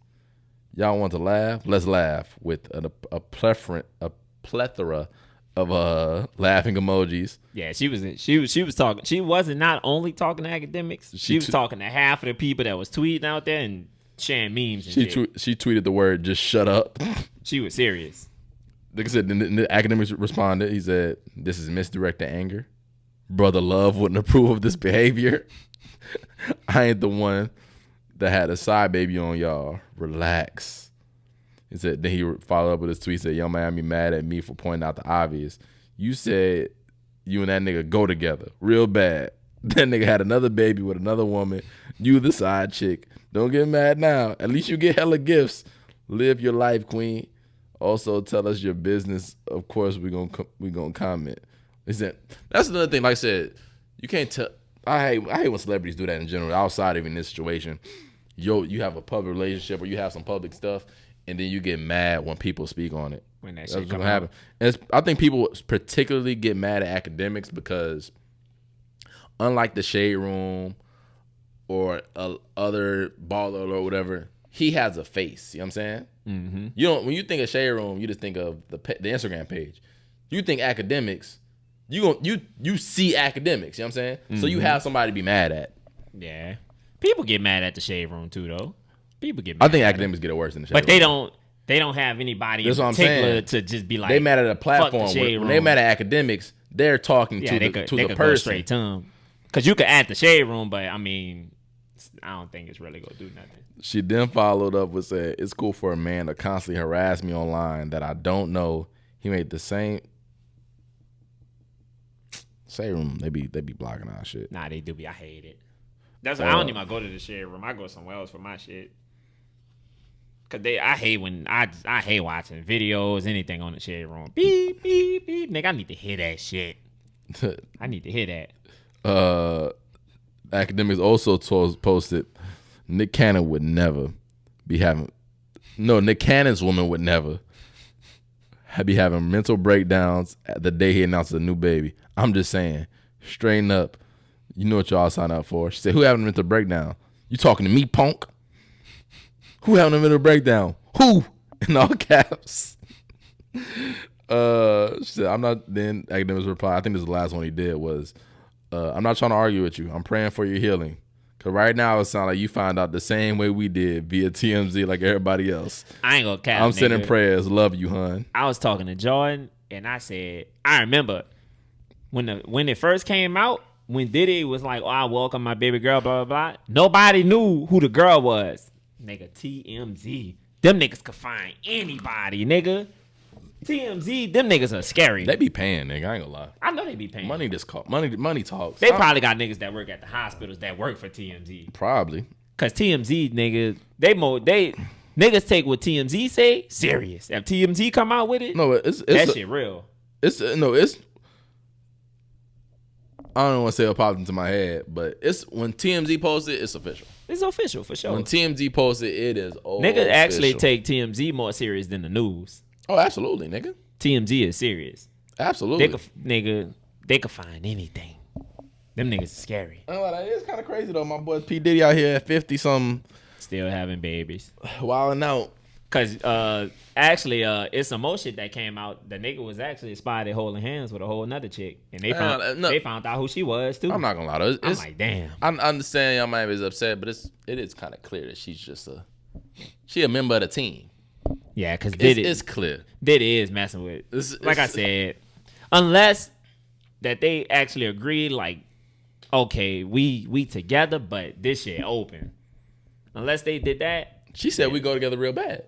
S1: Y'all want to laugh? Let's laugh with a plethora of laughing emojis.
S2: Yeah, she was talking. She wasn't not only talking to academics. She was talking to half of the people that was tweeting out there and sharing memes. And
S1: she tweeted the word "just shut up."
S2: She was serious.
S1: Like I said, the academics responded. He said, "This is misdirected anger. Brother Love wouldn't approve of this behavior. I ain't the one that had a side baby on y'all. Relax." He said, then he followed up with his tweet, said, "Young Miami mad at me for pointing out the obvious. You said you and that nigga go together real bad. That nigga had another baby with another woman. You the side chick. Don't get mad now. At least you get hella gifts. Live your life, queen. Also tell us your business. Of course we gonna comment." He said, that's another thing. Like I said, you can't tell. I hate when celebrities do that in general. Outside of in this situation, you have a public relationship or you have some public stuff, and then you get mad when people speak on it.
S2: When that
S1: That's
S2: shit
S1: what's
S2: come
S1: gonna
S2: out.
S1: happen. And I think people particularly get mad at academics because, unlike the Shade Room or other baller or whatever, he has a face. You know what I'm saying? Mm-hmm. You don't. When you think of Shade Room, you just think of the Instagram page. You think academics, you see academics. You know what I'm saying? Mm-hmm. So you have somebody to be mad at.
S2: Yeah, people get mad at the Shade Room too, though. People get mad.
S1: I think academics get it worse than the Shade Room.
S2: But they don't have anybody
S1: That's
S2: in particular to just be like.
S1: They mad at a platform. When they mad at academics, they're talking to the person.
S2: Go straight to them. Because you could add the Shade Room, but I mean, I don't think it's really gonna do nothing.
S1: She then followed up with said, "It's cool for a man to constantly harass me online that I don't know. He made the same." Shade Room, they be blocking our shit.
S2: Nah, they do be. I hate it. That's why I don't even go to the Shade Room. I go somewhere else for my shit. Cause I hate watching videos, anything on the Shade Room. Beep beep beep. Nigga, I need to hear that shit. I need to hear that.
S1: Academics also posted Nick Cannon's woman would never be having mental breakdowns the day he announces a new baby. I'm just saying, straighten up. You know what y'all signed up for. She said, who having a mental breakdown? You talking to me, punk? Who having a mental breakdown? Who? In all caps. She said, I'm not. Then academics reply, I think this is the last one he did was, I'm not trying to argue with you. I'm praying for your healing. Because right now it sounds like you found out the same way we did via TMZ like everybody else.
S2: I ain't gonna cap,
S1: I'm sending prayers. Love you, hun.
S2: I was talking to Jordan, and I said, I remember when it first came out, when Diddy was like, oh, I welcome my baby girl, blah, blah, blah. Nobody knew who the girl was. Nigga, TMZ. Them niggas could find anybody, nigga. TMZ, them niggas are scary.
S1: They be paying, nigga. I ain't gonna lie.
S2: I know they be paying.
S1: Money talks.
S2: They probably got niggas that work at the hospitals that work for TMZ.
S1: Probably.
S2: Cause TMZ, nigga, they niggas take what TMZ say serious. If TMZ come out with it,
S1: no, it's
S2: that shit real.
S1: It's I don't want to say what popped into my head, but it's when TMZ posts it, it's official.
S2: It's official for sure.
S1: When TMZ posts it, it is
S2: niggas actually take TMZ more serious than the news.
S1: Oh, absolutely, nigga.
S2: TMZ is serious.
S1: Absolutely.
S2: They could find anything. Them niggas is scary.
S1: It's kind of crazy though. My boy P Diddy out here at 50-something,
S2: still having babies,
S1: wilding out.
S2: Cause actually, it's some more shit that came out. The nigga was actually spotted holding hands with a whole nother chick, and they found out who she was too.
S1: I'm not gonna lie though.
S2: I'm like, damn.
S1: I understand y'all might be upset, but it is kind of clear that she's just a member of the team.
S2: Yeah, cause
S1: it's clear.
S2: Diddy is messing with. Like I said, unless that they actually agreed, like, okay, we together, but this shit open. Unless they did that.
S1: She said we go together real bad.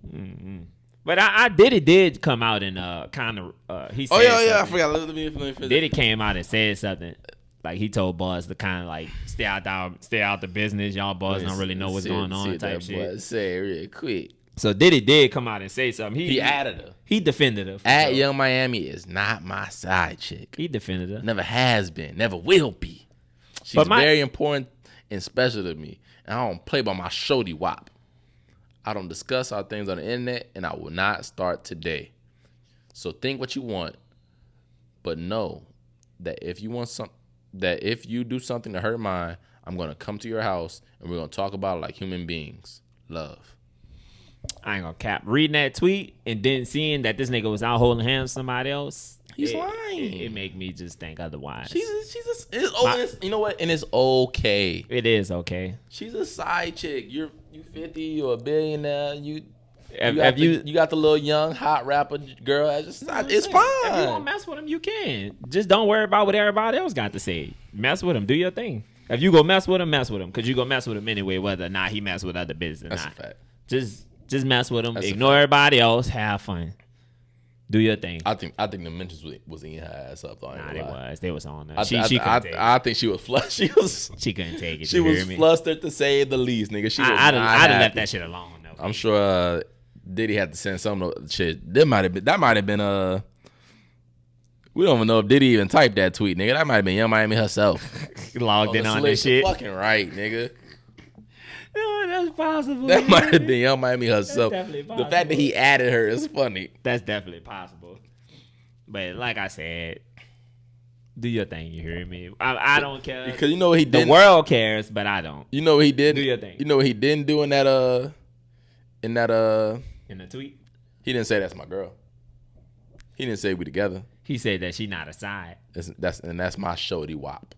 S2: Mm-hmm. But I did come out and kind of he said
S1: I forgot. Let me finish.
S2: Diddy came out and said something. Like he told boys to kind of like stay out the business. Y'all boys don't really know what's going on type shit.
S1: Say it real quick.
S2: So Diddy did come out and say something. He
S1: added her.
S2: He defended her.
S1: At sure. Young Miami is not my side chick.
S2: He defended her.
S1: Never has been. Never will be. She's very important and special to me. And I don't play by my shorty wop. I don't discuss our things on the internet, and I will not start today. So think what you want, but know that if you do something to hurt mine, I'm gonna come to your house and we're gonna talk about it like human beings. Love.
S2: I ain't gonna cap. Reading that tweet and then seeing that this nigga was out holding hands with somebody else.
S1: He's lying.
S2: It make me just think otherwise.
S1: You know what? And it's okay.
S2: It is okay.
S1: She's a side chick. You 50. You're a billionaire. You got the little young hot rapper girl. It's fine.
S2: If you want to mess with him, you can. Just don't worry about what everybody else got to say. Mess with him. Do your thing. If you go mess with him, because you go mess with him anyway, whether or not he mess with other business.
S1: That's a fact.
S2: Just mess with him. Ignore everybody else. Have fun. Do your thing.
S1: I think the mentions was eating her ass up.
S2: They was on there.
S1: I think she was flushed.
S2: She couldn't take it.
S1: She was flustered to say the least, nigga. I'd
S2: have left that shit alone though.
S1: I'm sure Diddy had to send some shit. That might have been we don't even know if Diddy even typed that tweet, nigga. That might have been Young Miami herself.
S2: Logged in on this shit.
S1: Fucking right, nigga.
S2: No, that's possible.
S1: That might have been Young Miami herself.
S2: definitely
S1: The fact that he added her is funny.
S2: That's definitely possible. But like I said, do your thing. You hear me? I don't care.
S1: Because you know what he did.
S2: The world cares, but I don't.
S1: You know what he did.
S2: Do your thing.
S1: You know what he didn't do in that in the
S2: tweet.
S1: He didn't say that's my girl. He didn't say we together.
S2: He said that she not a side.
S1: That's my shorty wop.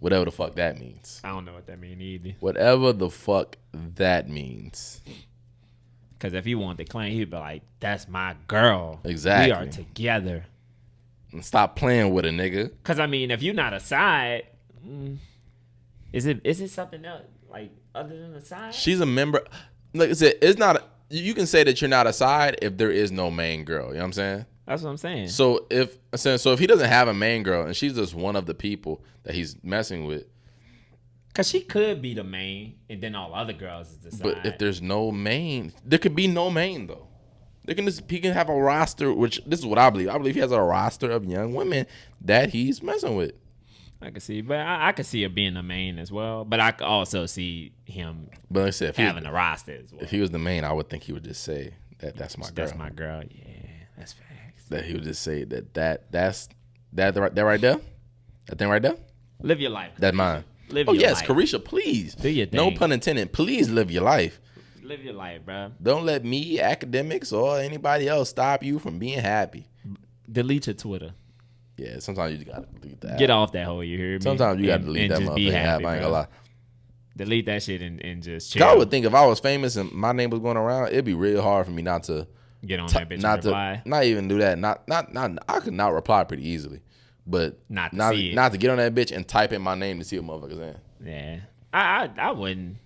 S1: Whatever the fuck that means.
S2: I don't know what that means either.
S1: Whatever the fuck that means.
S2: Because if he wanted to claim, he'd be like, "That's my girl.
S1: Exactly.
S2: We are together."
S1: And stop playing with a nigga.
S2: Because I mean, if you're not a side, is it something else like other than a side?
S1: She's a member. Like I said, it's not. You can say that you're not a side if there is no main girl. You know what I'm saying?
S2: That's what I'm saying.
S1: So if he doesn't have a main girl and she's just one of the people that he's messing with,
S2: because she could be the main, and then all other girls is the side.
S1: but if there's no main, there could be no main though. He can have a roster, which this is what I believe. I believe he has a roster of young women that he's messing with.
S2: I can see, but I could see it being the main as well. But I could also see him
S1: But like I said,
S2: having a roster as well.
S1: If he was the main, I would think he would just say that's my girl.
S2: That's my girl. Yeah, that's facts.
S1: That he would just say that's right there. That thing right there.
S2: Live your life.
S1: That's mine.
S2: Live
S1: oh
S2: your
S1: yes,
S2: life.
S1: Carisha, please.
S2: Do your thing.
S1: No pun intended. Please live your life.
S2: Live your life, bro.
S1: Don't let me, academics, or anybody else stop you from being happy.
S2: Delete your Twitter.
S1: Yeah, sometimes you just gotta delete that.
S2: Get off that hole. You hear me?
S1: Sometimes you gotta delete that motherfucking app. I ain't gonna lie.
S2: Delete that shit and just chill.
S1: I would think if I was famous and my name was going around, it'd be real hard for me not to
S2: get on that bitch and reply.
S1: Not even do that. Not. I could not reply pretty easily, but not to get on that bitch and type in my name to see what motherfuckers saying.
S2: Yeah, I wouldn't.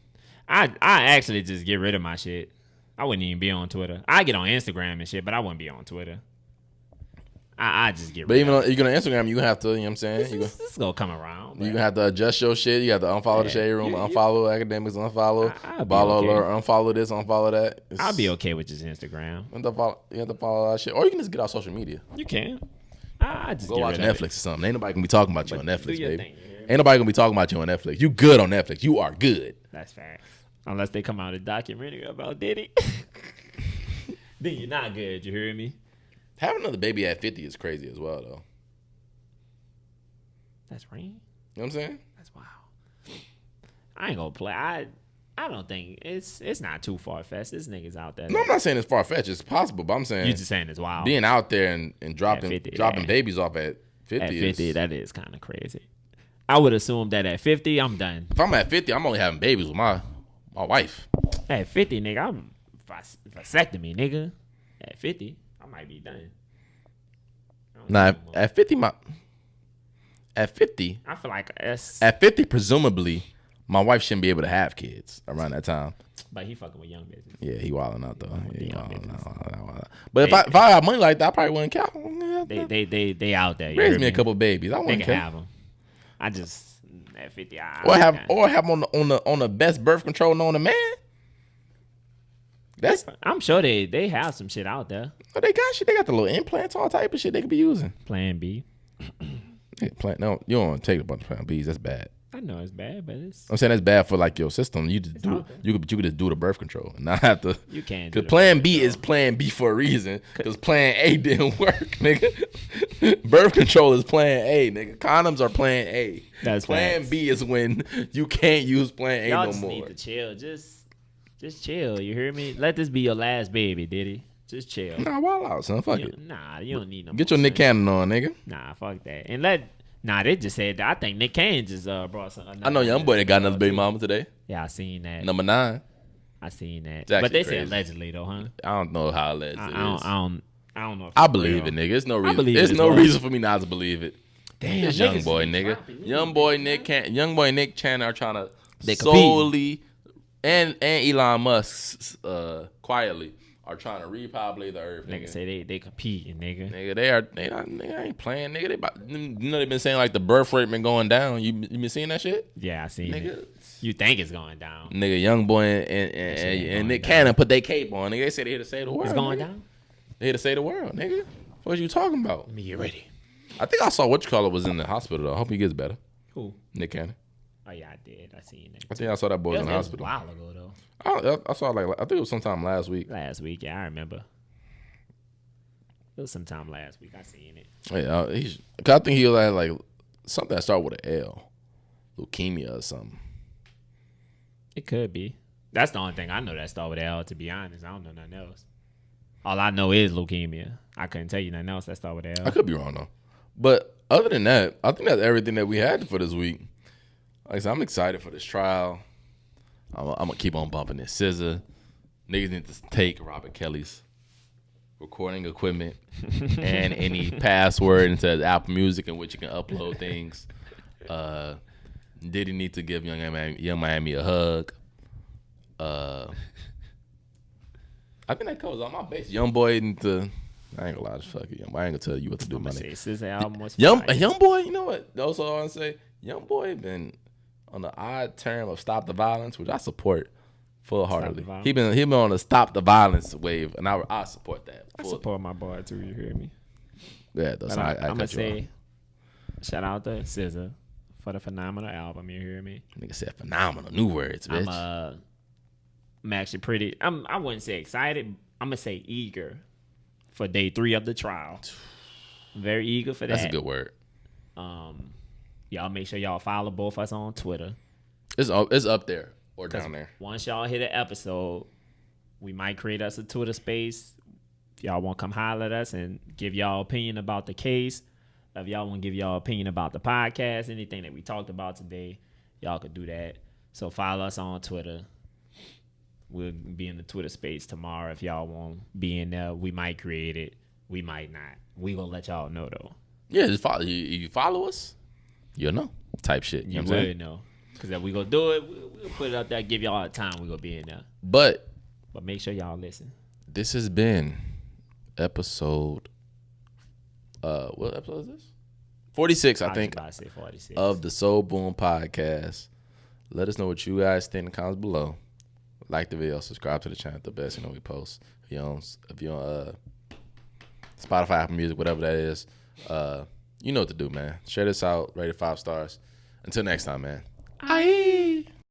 S2: I actually just get rid of my shit. I wouldn't even be on Twitter. I get on Instagram and shit, but I wouldn't be on Twitter. I just get rid of it.
S1: But even on, you're gonna Instagram, you gonna have to, you know what I'm saying?
S2: This is gonna come around.
S1: You're gonna have to adjust your shit. You have to unfollow the Shade Room, unfollow academics, unfollow, follow
S2: okay.
S1: alert, unfollow this, unfollow that.
S2: I'll be okay with just Instagram.
S1: You have to follow that shit. Or you can just get off social media.
S2: You can. I just
S1: go
S2: get
S1: watch
S2: rid of
S1: Netflix or something. Ain't nobody gonna be talking about you on Netflix, baby.
S2: Thing,
S1: ain't nobody gonna be talking about you on Netflix. You good on Netflix. You are good.
S2: That's facts. Unless they come out with a documentary about Diddy. Then you're not good, you hear me?
S1: Having another baby at 50 is crazy as well, though.
S2: That's rain.
S1: You know what I'm saying?
S2: That's wild. I ain't gonna play. I don't think it's not too far-fetched. This nigga's out there.
S1: No, I'm not saying it's far-fetched. It's possible, but I'm saying...
S2: You just saying it's wild.
S1: Being out there and dropping
S2: 50,
S1: babies off at 50
S2: At 50, that is kind of crazy. I would assume that at 50, I'm done.
S1: If I'm at 50, I'm only having babies with my wife.
S2: At 50, nigga, I'm vasectomy, nigga. At 50, I might be done.
S1: Nah, at 50, I feel
S2: like
S1: at 50, presumably, my wife shouldn't be able to have kids around that time.
S2: But he fucking with young bitches.
S1: Yeah, he wilding out though. But if I had money like that, I probably wouldn't count.
S2: They out there.
S1: Raise me a couple babies. I wouldn't
S2: they can have them. I just at 50,
S1: or have them on the best birth control known to man.
S2: I'm sure they have some shit out there.
S1: Oh, they got shit. They got the little implants, all type of shit they could be using.
S2: Plan B.
S1: No, you don't want to take a bunch of Plan Bs. That's bad.
S2: I know it's bad, but it's.
S1: I'm saying that's bad for like your system. You could just do the birth control and not have to.
S2: You can't.
S1: Because Plan B is Plan B for a reason. Because Plan A didn't work, nigga. Birth control is Plan A, nigga. Condoms are Plan A.
S2: That's
S1: Plan
S2: facts.
S1: B is when you can't use Plan A
S2: Y'all
S1: no
S2: just
S1: more.
S2: need to chill. Just chill. You hear me? Let this be your last baby, Diddy. Just chill.
S1: Nah, wild out, son. Fuck it.
S2: Nah, you don't need no.
S1: Get your Nick Cannon on, nigga.
S2: Nah, fuck that. And they just said that. I think Nick Cannon just brought something.
S1: I know young boy that got another baby mama today.
S2: Yeah, I seen that.
S1: Number 9.
S2: I seen that.
S1: But
S2: they said allegedly though, huh?
S1: I don't know how alleged it is.
S2: I don't know. If
S1: I believe it, nigga. There's no reason. There's no reason for me not to believe it.
S2: Damn,
S1: it's young boy, nigga. Young boy Nick Cannon are trying to
S2: they
S1: solely, and Elon Musk quietly are trying to repopulate the earth. Nigga
S2: say they competing, nigga.
S1: Nigga, they ain't playing, nigga. They been saying like the birth rate been going down. You been seeing that shit?
S2: Yeah, I seen it. You think it's going down?
S1: Nigga, young boy and Nick Cannon put their cape on. Nigga, they said they here to save the world.
S2: It's going
S1: nigga.
S2: down.
S1: They here to save the world, nigga. What you talking about?
S2: Let me get ready.
S1: I think I saw was in the hospital though. I hope he gets better.
S2: Who?
S1: Nick Cannon.
S2: Oh yeah, I did. I seen that.
S1: I think I saw that boy in the
S2: It was
S1: hospital.
S2: a while ago though.
S1: I saw I think it was sometime last week.
S2: Last week, yeah, I remember. It was sometime last week. I seen it.
S1: Yeah, cause I think he had like something that started with an L, leukemia or something.
S2: It could be. That's the only thing I know that started with L. To be honest, I don't know nothing else. All I know is leukemia. I couldn't tell you nothing else that started with L.
S1: I could be wrong though, but other than that, I think that's everything that we had for this week. Like I said, I'm excited for this trial. I'm gonna keep on bumping this scissor. Niggas need to take Robert Kelly's recording equipment and any password into Apple Music in which you can upload things. Diddy need to give Young Miami a hug. I think that covers all my bases. Young boy need to. I ain't gonna lie, fuck it, young boy. I ain't gonna tell you what to do,
S2: I'm
S1: my
S2: gonna say
S1: nigga.
S2: SZA album was
S1: Young
S2: fire.
S1: boy, you know what? Also, I want to say, young boy been on the odd term of stop the violence, which I support full heartedly.
S2: violence.
S1: He been on the stop the violence wave, and I support that.
S2: I support my boy too. You hear me?
S1: Yeah, that's
S2: But
S1: I
S2: I'm gonna
S1: cut you off.
S2: say, shout out to SZA for the phenomenal album. You hear me?
S1: Nigga said phenomenal. New words, bitch.
S2: I'm actually pretty. I wouldn't say excited. I'm gonna say eager for day 3 of the trial. Very eager for that.
S1: That's a good word.
S2: Y'all make sure y'all follow both us on Twitter.
S1: It's up there or down there.
S2: Once y'all hit an episode, we might create us a Twitter space. If y'all want to come holler at us and give y'all opinion about the case, if y'all want to give y'all opinion about the podcast, anything that we talked about today, y'all could do that. So follow us on Twitter. We'll be in the Twitter space tomorrow. If y'all want to be in there, we might create it. We might not. We gonna let y'all know though.
S1: Yeah, just follow. You follow us, you'll know. Type shit. You know what I'm saying?
S2: know. Because if we gonna do it, we'll put it up there, give y'all a time we gonna be in there.
S1: But
S2: Make sure y'all listen.
S1: this has been episode. What episode is this? 46, I think,
S2: I say 46.
S1: of the Soul Boom podcast. Let us know what you guys think in the comments below. Like the video, subscribe to the channel. The best, we post. If you on Spotify, Apple Music, whatever that is, you know what to do, man. Share this out. Rate it 5 stars. Until next time, man.
S2: Aye.